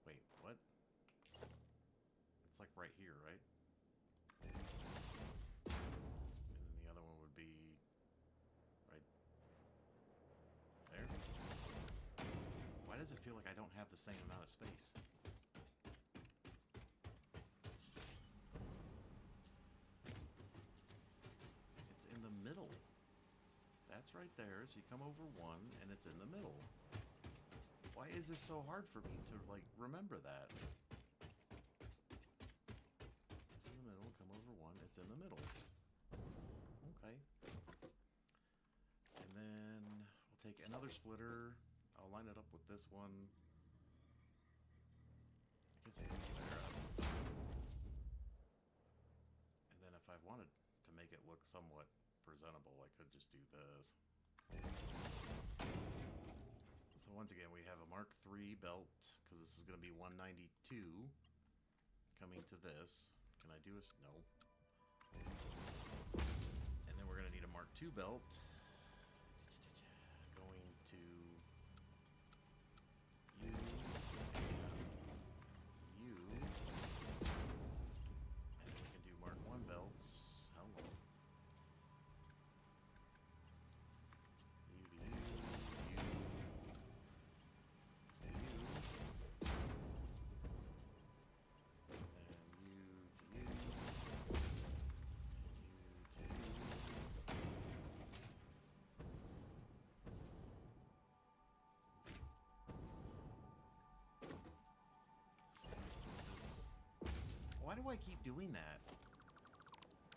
Wait, what? It's like right here, right? Why does it feel like I don't have the same amount of space? It's in the middle. That's right there. So you come over one and it's in the middle. Why is this so hard for me to like remember that? It's in the middle, come over one, it's in the middle. Okay. And then we'll take another splitter. I'll line it up with this one. I guess I can do there. And then if I wanted to make it look somewhat presentable, I could just do this. So once again, we have a Mark III belt, because this is going to be 192 coming to this. Can I do this? No. And then we're going to need a Mark II belt. Going to U and U. And we can do Mark I belts. How long? U to U, U, U, and U to U, and U to U. Why do I keep doing that?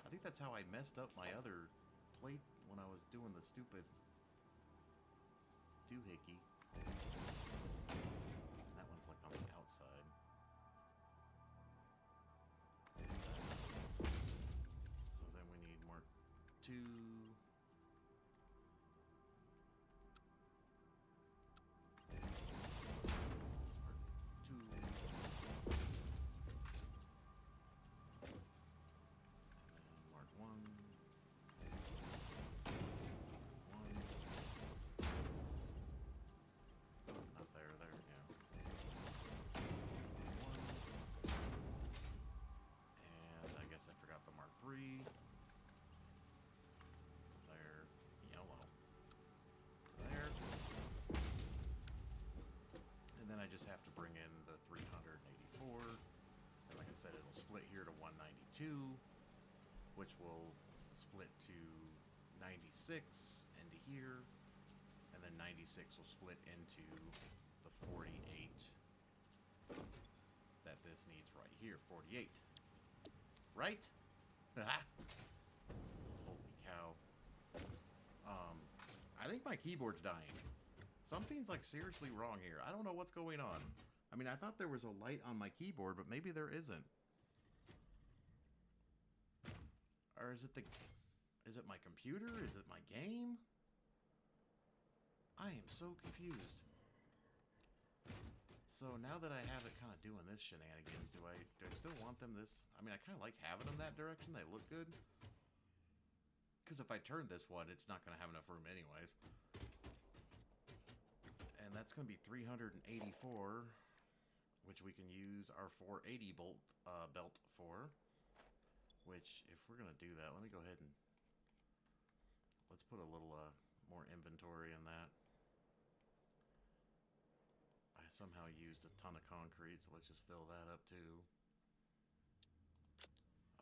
I think that's how I messed up my other plate when I was doing the stupid doohickey. That one's like on the outside. So then we need Mark II. There, yellow. There. And then I just have to bring in the 384. And like I said, it'll split here to 192, which will split to 96 into here. And then 96 will split into the 48 that this needs right here. 48. Right? Holy cow. I think my keyboard's dying. Something's like seriously wrong here. I don't know what's going on. I mean, I thought there was a light on my keyboard, but maybe there isn't. Or is it my computer? Is it my game? I am so confused. So now that I have it kind of doing this shenanigans, do I still want them this? I mean, I kind of like having them that direction. They look good. Because if I turn this one, it's not going to have enough room anyways. And that's going to be 384, which we can use our 480 belt for. Which, if we're going to do that, let me go ahead and let's put a little more inventory in that. I somehow used a ton of concrete, so let's just fill that up too.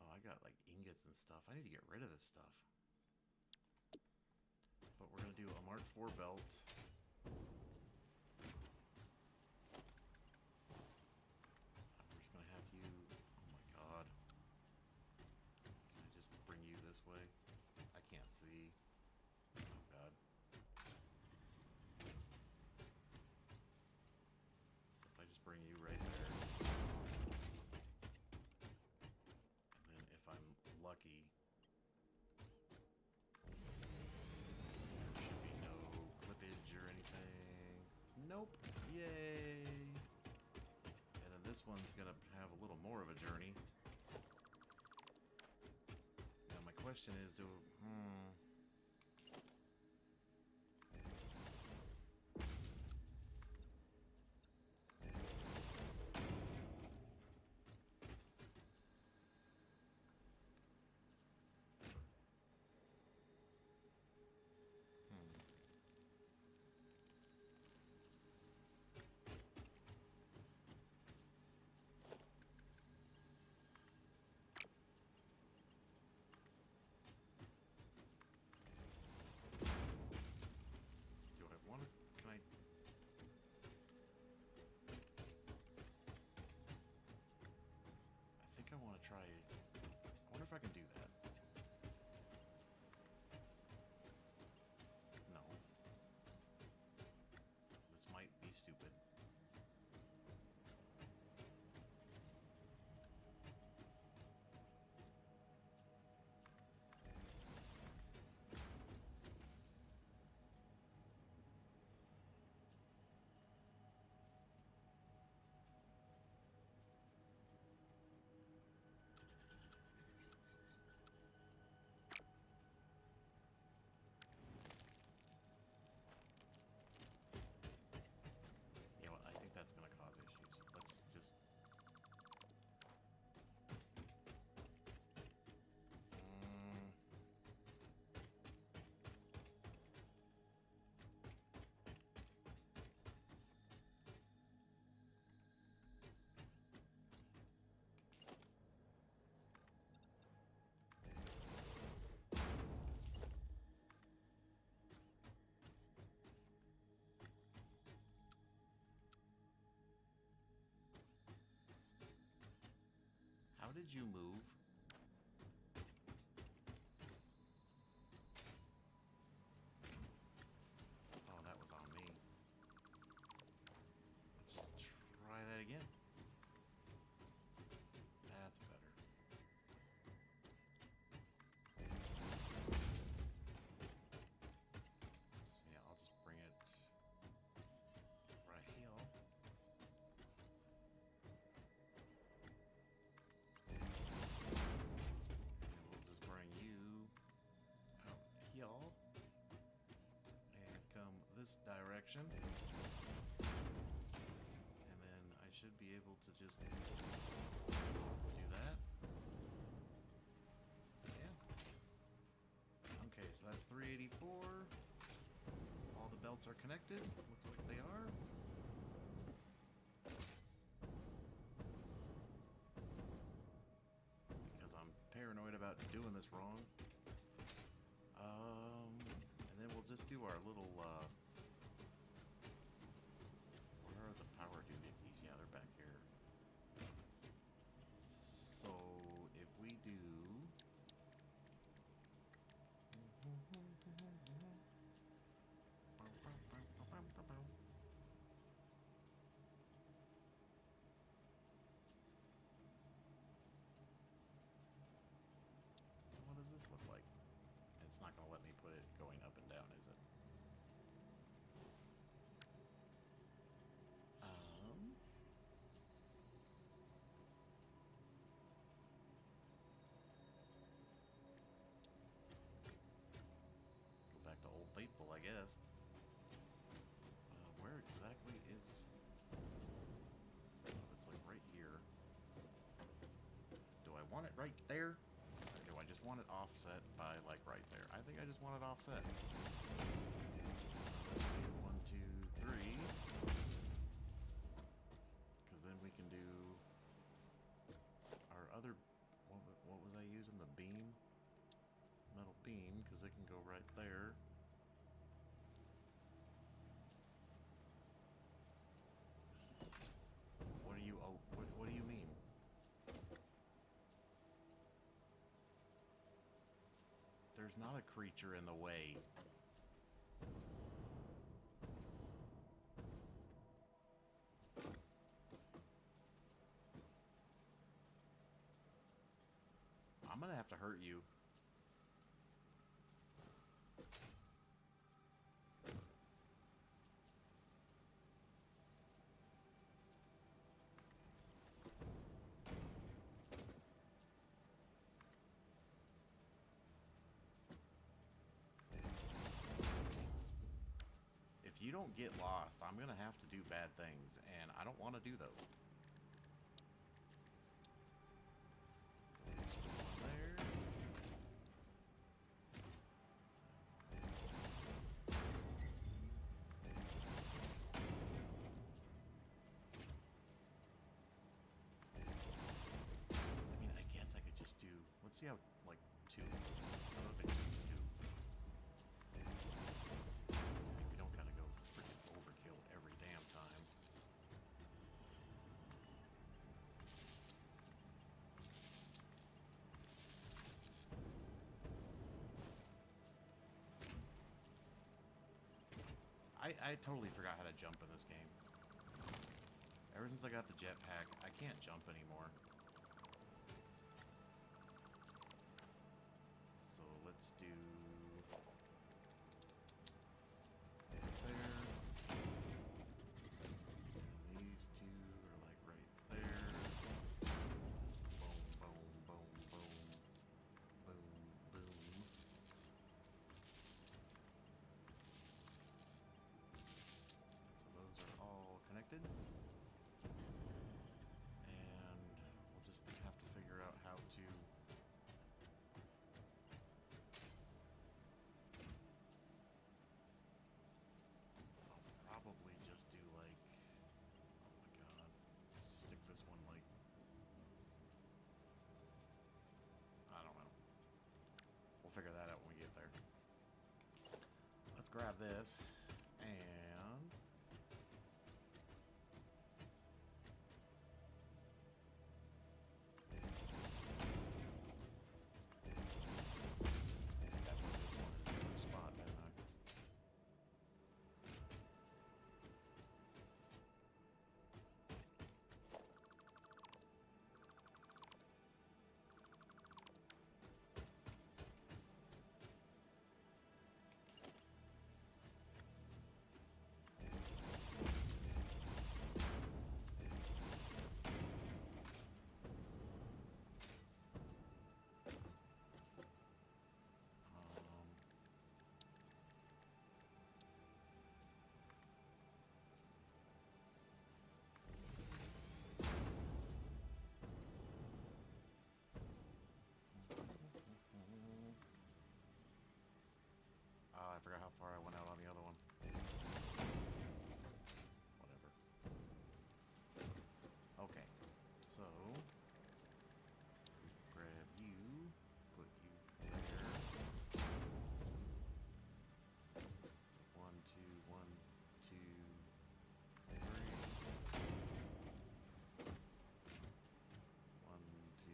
Oh, I got like ingots and stuff. I need to get rid of this stuff. But we're going to do a Mark IV belt. I'm just going to have you... Oh my god. Can I just bring you this way? I can't see. Oh god. So if I just bring you right there. And then if I'm lucky... or anything. Nope. Yay. And then this one's gonna have a little more of a journey. Now my question is, I want to try... I wonder if I can do that. No. This might be stupid. That's going to cause issues. Let's just... How did you move? Oh, that was on me. Let's try that again. That's better. So yeah, I'll just bring it right here. And come this direction, and then I should be able to just do that. Yeah. Okay, so that's 384. All the belts are connected. Looks like they are. Because I'm paranoid about doing this wrong. And then we'll just do our little, where are the power doohickeys? Yeah, they're back here. So, if we do... What does this look like? It's not going to let me put it going up and down, is it? Go back to Old Faithful, I guess. Where exactly is... So it's like right here. Do I want it right there? Or do I just just want it offset by, like, right there. I think I just want it offset. 1, 2, 3. Because then we can do our other... What was I using? The beam? Metal beam, because it can go right there. What do you... Oh, what do you mean? There's not a creature in the way. I'm gonna have to hurt you. If you don't get lost, I'm gonna have to do bad things, and I don't want to do those. There. I mean, I guess I could just do... Let's see how, like, 2. I don't think I can do 2. We don't gotta go freaking overkill every damn time. I totally forgot how to jump in this game. Ever since I got the jetpack, I can't jump anymore. So let's do... there. And these two are like right there. Boom, boom, boom, boom. Boom, boom. So those are all connected. And we'll just have to figure out how to... I'll probably just do like... Oh my god. Stick this one like... I don't know. We'll figure that out when we get there. Let's grab this and... spot, didn't I? I forgot how far I went out on the other one. Whatever. Okay, so grab you, put you there. So 1, 2, 1, 2, 3. 1, 2.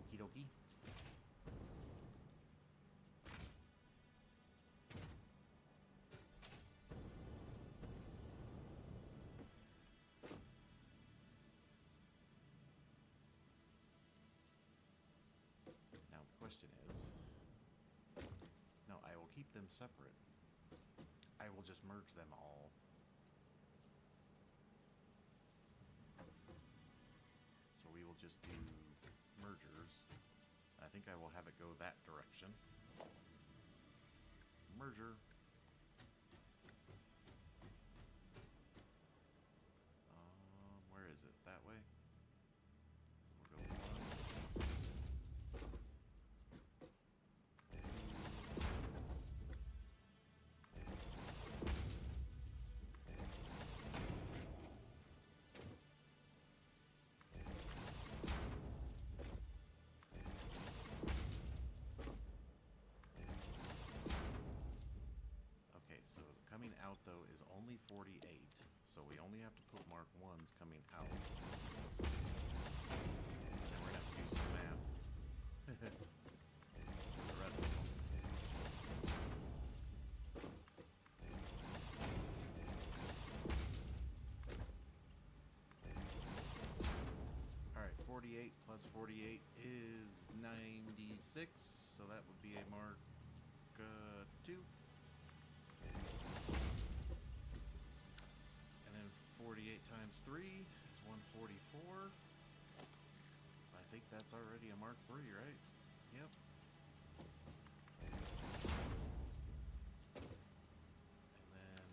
Okie dokie. Now the question is... No, I will keep keep them separate. I will just merge them all. So we will just do mergers. I think I will have it go that direction. Merger. Where is it? That way? So we'll go one. Okay, so coming out though is only 48. So we only have to put Mark 1s coming out. And then we're going to have to do some math. For the rest of them. Alright, 48 plus 48 is 96. So that would be a Mark 2. 48 times 3 is 144. I think that's already a Mark 3, right? Yep. And then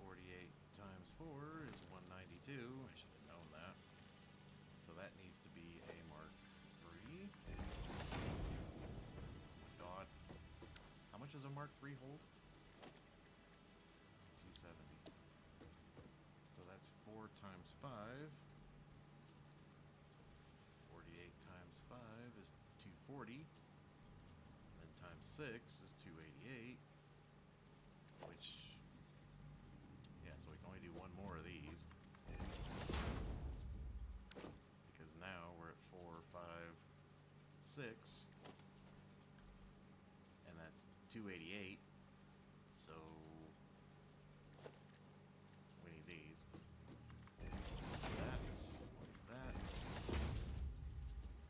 48 times 4 is 192. I should have known that. So that needs to be a Mark 3. Oh my god. How much does a Mark 3 hold? 70. So that's 4 times 5. So 48 times 5 is 240. And then times 6 is 288. Which, yeah, so we can only do one more of these. Because now we're at 4, 5, 6. And that's 288. So these. That.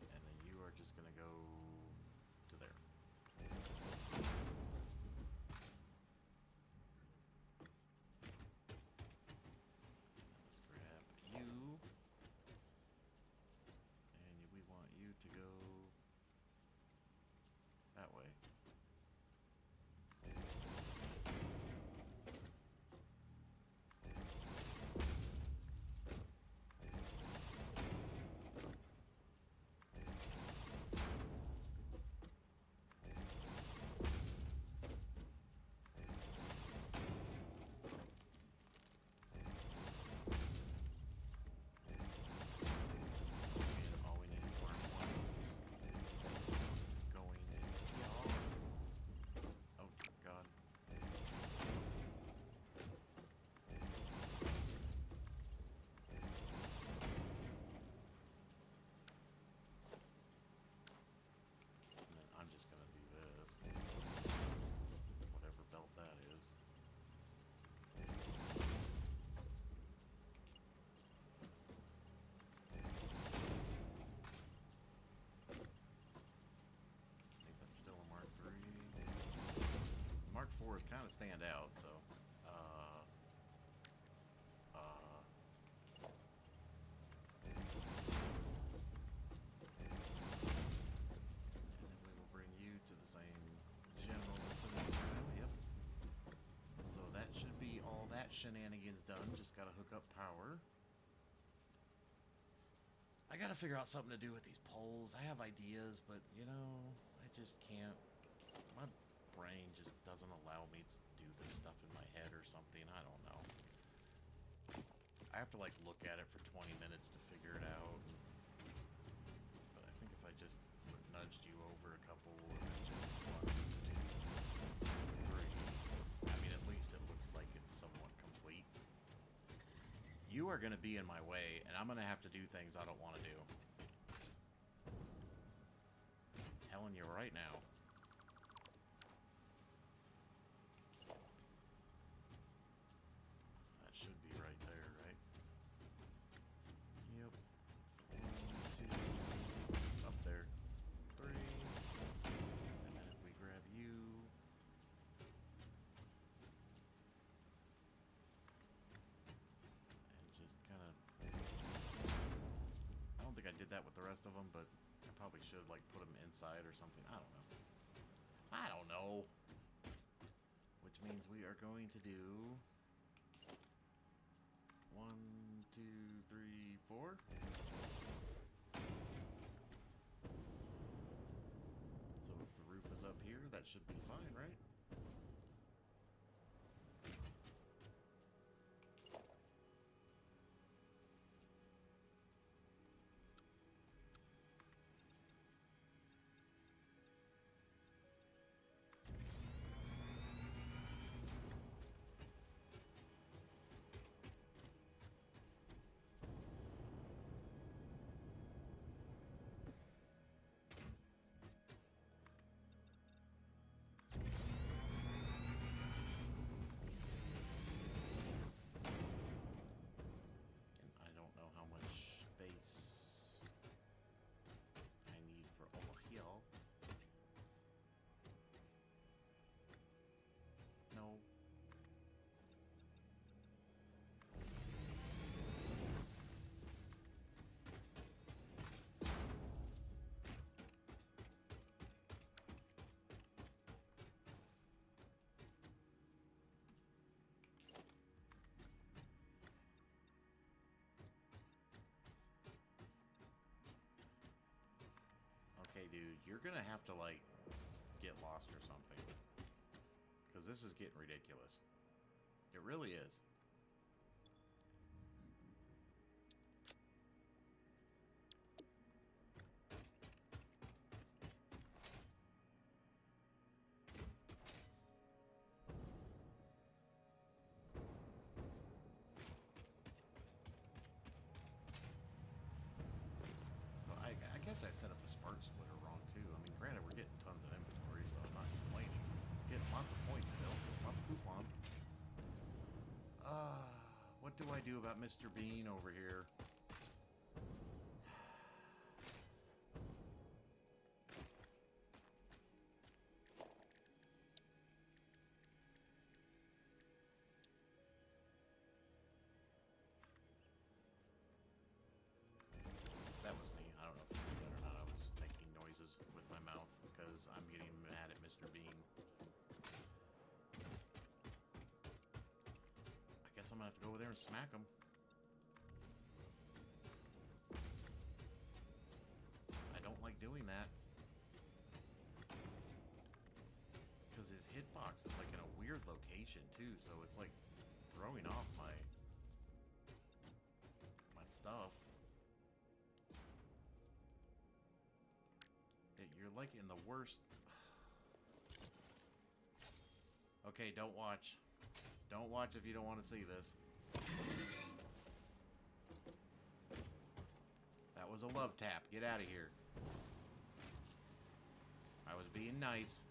And then you are just going to go to there. Let's grab you. And we want you to go that way. Mark 4s kind of stand out, so and then we will bring you to the same general vicinity. Yep. So that should be all that shenanigans done. Just gotta hook up power. I gotta figure out something to do with these poles. I have ideas, but you know, I just can't. My brain just doesn't allow me to do this stuff in my head or something. I don't know. I have to like look at it for 20 minutes to figure it out. But I think if I just nudged you over a couple and then just 1, 2, 3. I mean, at least it looks like it's somewhat complete. You are going to be in my way, and I'm going to have to do things I don't want to do. I'm telling you right now. That should be right there, right? Yep. So 1, 2, up there. 3. And then if we them, but I probably should like put them inside or something. I don't know. I don't know. Which means we are going to do 1, 2, 3, 4. So if the roof is up here, that should be fine, right? Okay, dude, you're gonna have to, like, get lost or something. Because this is getting ridiculous. It really is. I guess I set up the spark splitter wrong too. I mean, granted, we're getting tons of inventory, so I'm not complaining. Getting lots of points still, lots of coupons. What do I do about Mr. Bean over here? That was me. I don't know if you did that or not. I was making noises with my mouth because I'm getting mad at Mr. Bean. I guess I'm gonna have to go over there and smack him. I don't like doing that. Because his hitbox is like in a weird location too, so it's like throwing off my stuff. You're like in the worst. Okay, don't watch. Don't watch if you don't want to see this. That was a love tap. Get out of here. I was being nice.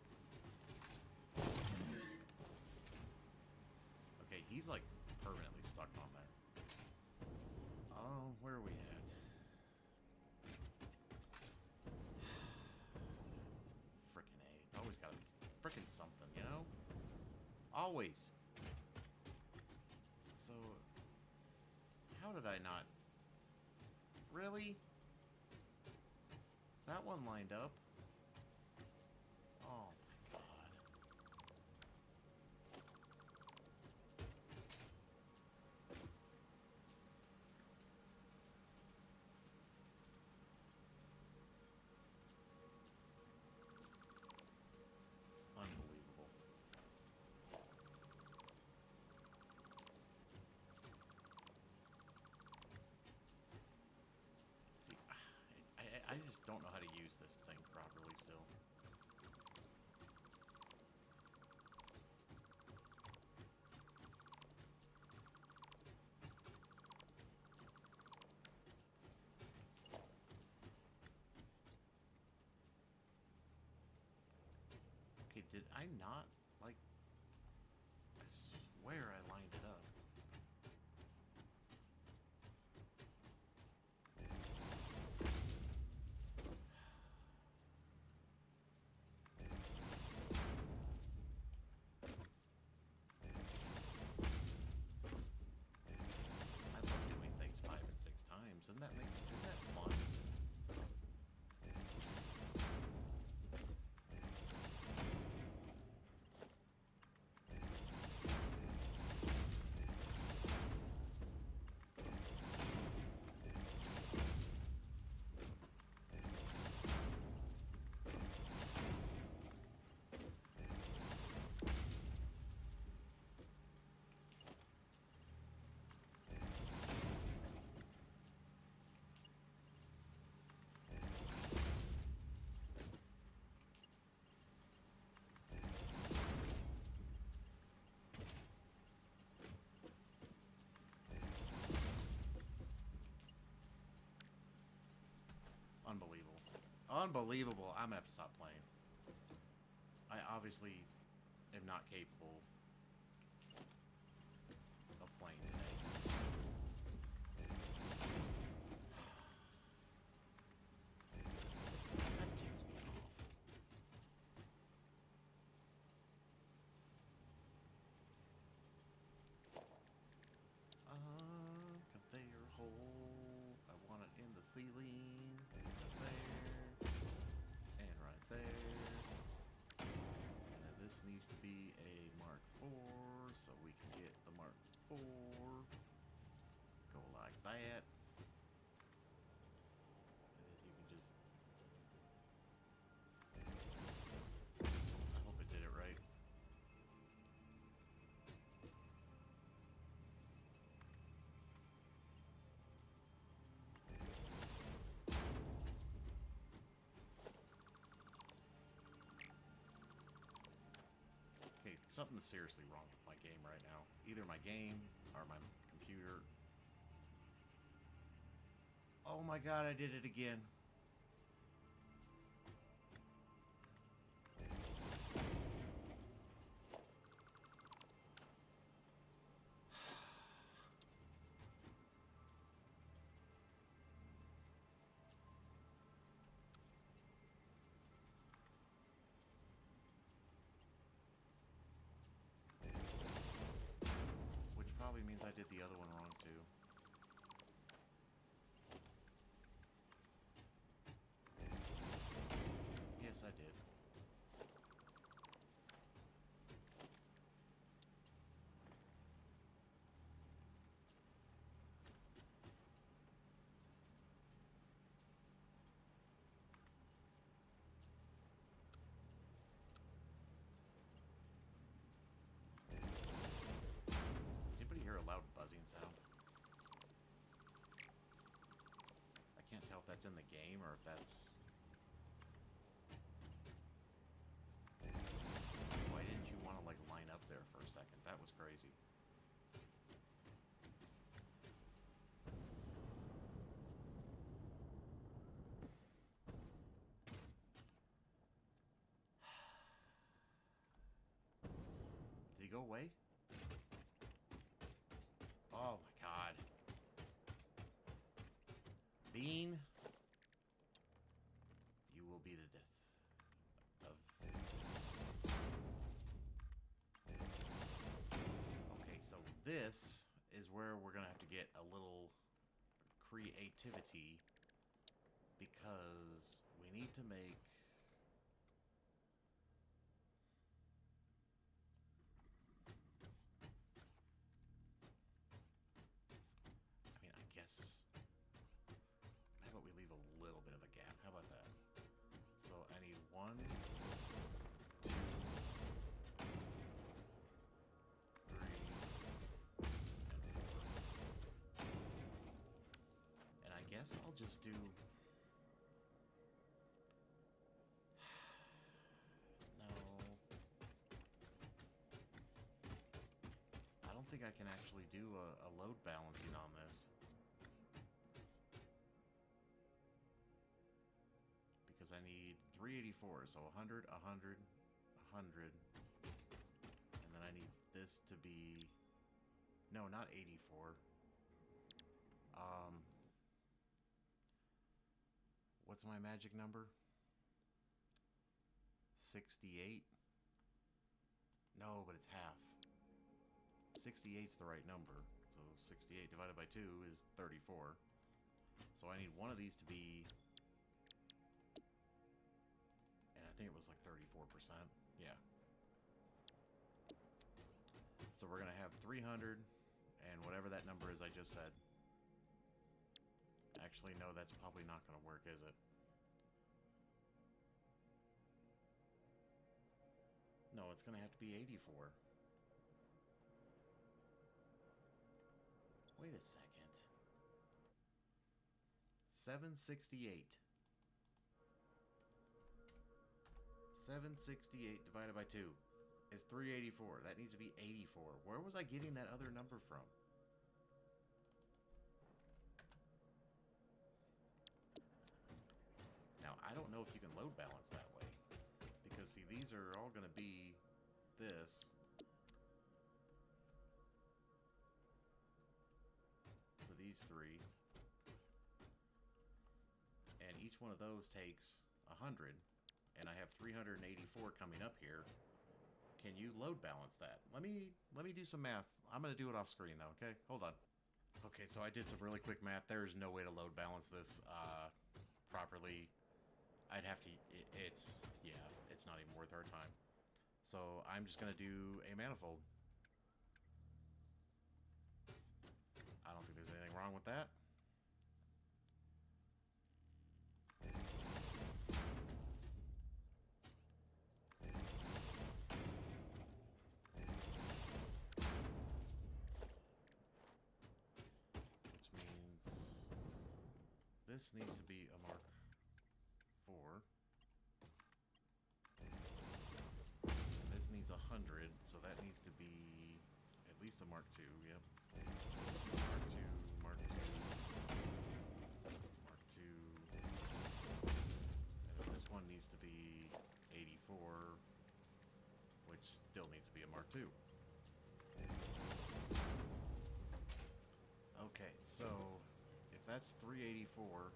Okay, he's like permanently stuck on there. Oh, where are we at? Frickin' A. It's always gotta be frickin' something, you know? Always. So, how did I not? Really? That one lined up. Oh my god. Unbelievable. See, I just don't know how to use this thing properly still. Okay, did I not, like, I swear I lined it up. I love doing things 5 and 6 times. Isn't that fun? Unbelievable. I'm gonna have to stop playing. I obviously am not capable of playing today. That ticks me off. Conveyor hole. I want it in the ceiling. Right there. And right there. And then this needs to be a Mark IV, so we can get the Mark IV. Go like that. And then you can just... I hope it did it right. Okay, something's seriously wrong with my game right now. Either my game or my computer. Oh my god, I did it again. Which probably means I did the other one wrong too. Yes, I did. Does anybody hear a loud buzzing sound? I can't tell if that's in the game or if that's... Why didn't you want to, like, line up there for a second? That was crazy. Did he go away? Oh my god. Bean, you will be the death of... Okay, so this is where we're gonna have to get a little creativity because we need to make... I mean, I guess... How about we leave a little bit of a gap? How about that? So I need 1, 2, 3, and 4. And I guess I'll just do... No. I don't think I can actually do a load balancing on this. Because I need 384, so 100, 100, 100. And then I need this to be... No, not 84. What's my magic number? 68? No, but it's half. 68's the right number. So 68 divided by 2 is 34. So I need one of these to be... And I think it was like 34%. Yeah. So we're going to have 300 and whatever that number is I just said. Actually, no, that's probably not going to work, is it? No, it's going to have to be 84. Wait a second. 768. 768 divided by 2 is 384. That needs to be 84. Where was I getting that other number from? Now, I don't know if you can load balance that way. Because, see, these are all going to be this. For these three. And each one of those takes 100. And I have 384 coming up here. Can you load balance that? Let me do some math. I'm going to do it off screen, though, okay? Hold on. Okay, so I did some really quick math. There's no way to load balance this properly. I'd have to... It's not even worth our time. So I'm just going to do a manifold. I don't think there's anything wrong with that. Which means this needs to be a Mark 4. This needs 100, so that needs to be at least a Mark 2, yep. Mark 2, Mark 2, Mark 2. And then this one needs to be 84, which still needs to be a Mark 2. Okay, so if that's 384,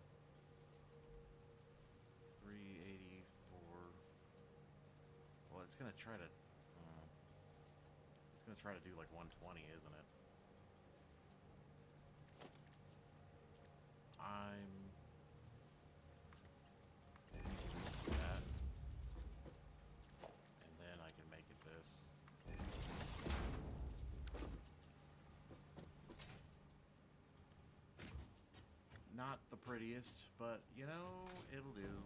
well, it's gonna try to do like 120, isn't it? I'm that, and then I can make it this. Not the prettiest, but you know, it'll do.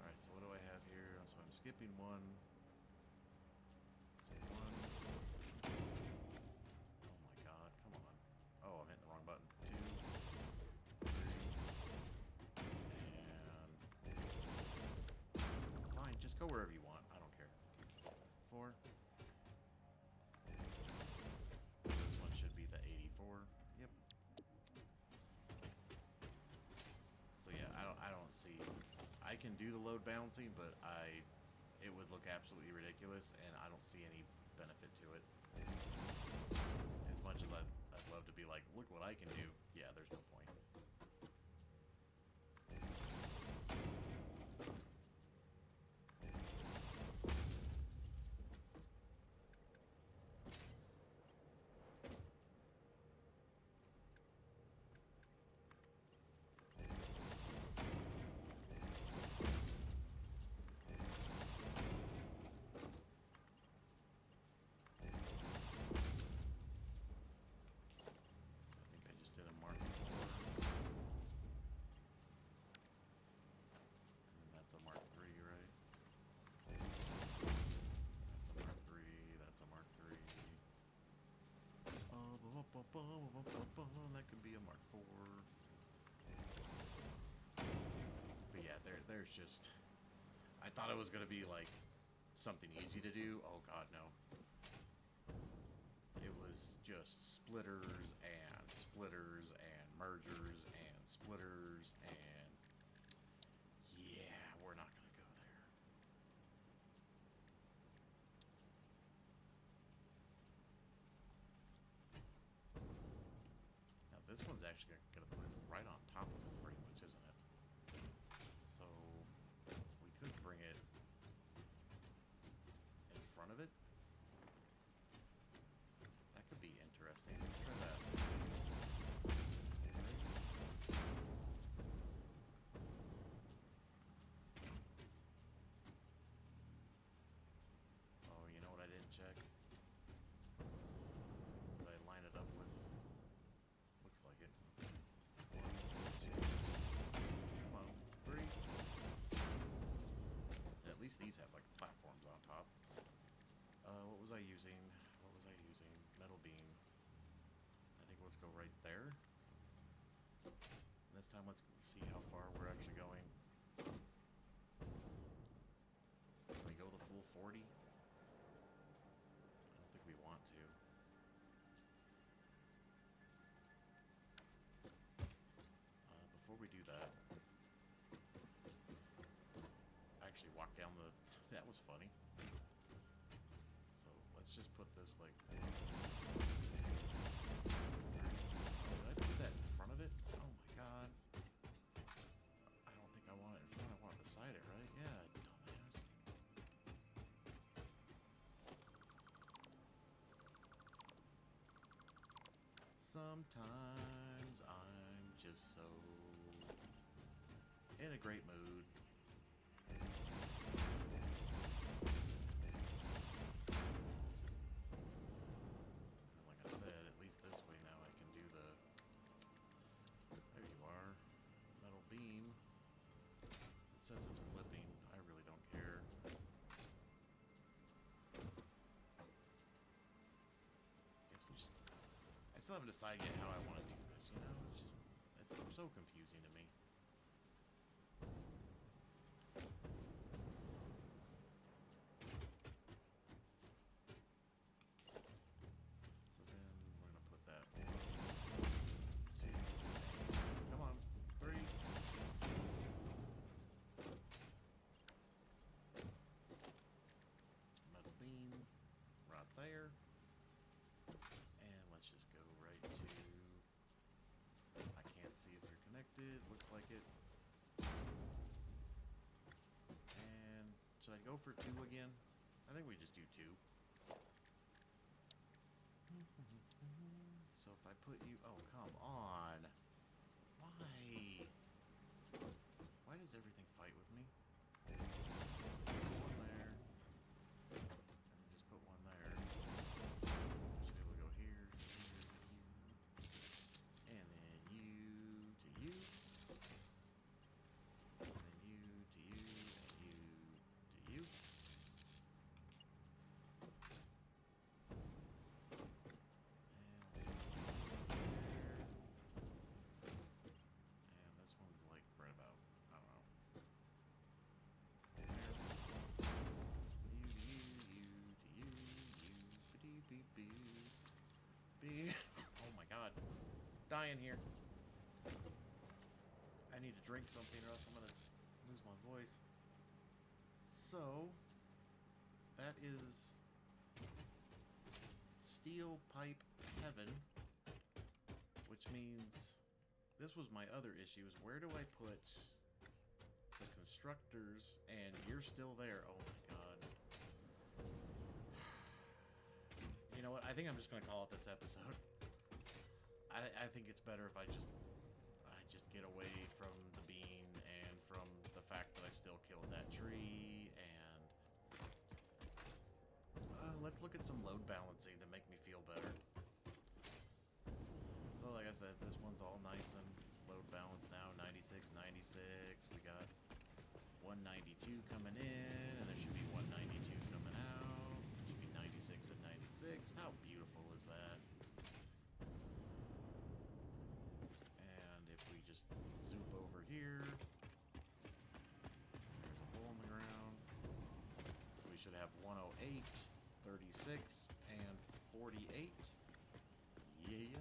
Alright, so what do I have here? So I'm skipping one. So one. Oh my god, come on. Oh, I'm hitting the wrong button. 2, 3, and... Fine, just go wherever you want. I don't care. 4. This one should be the 84. Yep. So yeah, I don't see... I can do the load balancing, but it would look absolutely ridiculous, and I don't see any benefit to it. As much as I'd love to be like, look what I can do. Yeah, there's no point. That could be a Mark 4. But yeah, there's just... I thought it was going to be like something easy to do. Oh god, no. It was just splitters and mergers and splitters and... Yeah, we're not going to go there. Now this one's actually going to put it right on top of it pretty much, isn't it? So we could bring it in front of it. That could be interesting. Let's try that. Oh, you know what I didn't check? What I line it up with. Looks like it. 1, 2, come on, 3. At least these have like platforms on top. What was I using? Metal beam. I think let's go right there. So, this time let's see how far we're actually going. Can we go the full 40? I don't think we want to. Before we do that, let's just put this like. Did I put that in front of it? Oh my god. I don't think I want it in front. I want it beside it, right? Yeah, dumbass. Sometimes I'm just so in a great mood. Like I said, at least this way now I can do the... There you are. Metal beam. It says it's clipping. I really don't care. Guess we just... I still haven't decided yet how I want to do this, you know? It's just... It's so confusing to me. There, and let's just go right to... I can't see if they're connected. Looks like it. And should I go for 2 again? I think we just do 2. So if I put you... Oh, come on. Why? Why does everything fight with me? One there. Just put one there. Should be able to go here, and then you to you, and then you to you, and you to you. And this one's like right about, I don't know. Oh my god. Dying here. I need to drink something or else I'm gonna lose my voice. So, that is steel pipe heaven, which means this was my other issue, is where do I put the constructors, and you're still there. Oh my god. You know what? I think I'm just going to call it this episode. I think it's better if I just get away from the bean and from the fact that I still killed that tree, and let's look at some load balancing to make me feel better. So like I said, this one's all nice and load balanced now, 96, 96. We got 192 coming in, and there should be 192 coming out. It should be 96 and 96. How beautiful is that? And if we just zoom over here, there's a hole in the ground. So we should have 108, 36, and 48. Yeah.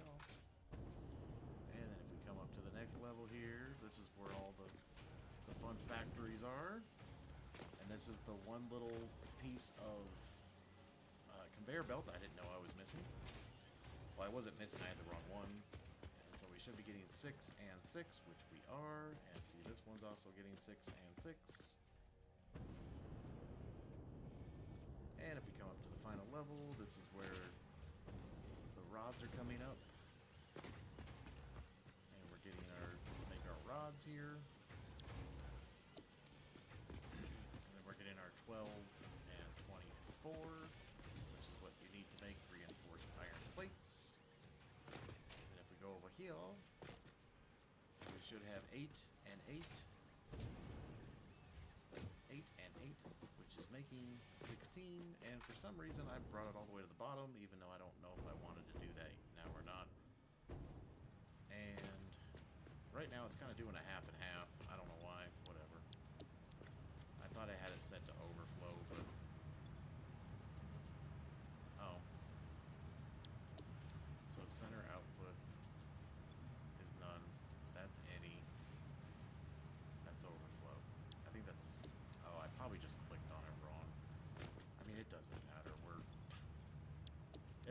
And then if we come up to the next level here, this is where all the fun factories are. And this is the one little piece of conveyor belt I didn't know I was missing. Well, I wasn't missing, I had the wrong one. And so we should be getting 6 and 6, which we are. And see, this one's also getting 6 and 6. And if we come up to the final level, this is where the rods are coming up. And we're getting make our rods here. And then we're getting our 12 and 24, which is what you need to make reinforced iron plates. And if we go over here, we should have 8 and 8. 8 and 8, which is making 16, and for some reason I brought it all the way to the bottom, even though I don't know if I wanted to do that now or not. And right now it's kind of doing a half and half. I don't know why, whatever. I thought I had it set to overflow, but... Oh. So center output is none. That's any. That's overflow. I think that's... Oh, I probably just clicked on it wrong. I mean, it doesn't matter.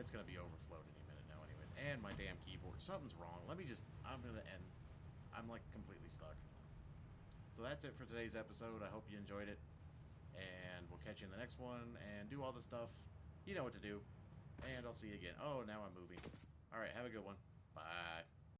It's gonna be overflowed any minute now anyways. And my damn keyboard. Something's wrong. Let me just... I'm gonna end. I'm like completely stuck. So that's it for today's episode. I hope you enjoyed it. And we'll catch you in the next one. And do all the stuff. You know what to do. And I'll see you again. Oh, now I'm moving. Alright, have a good one. Bye.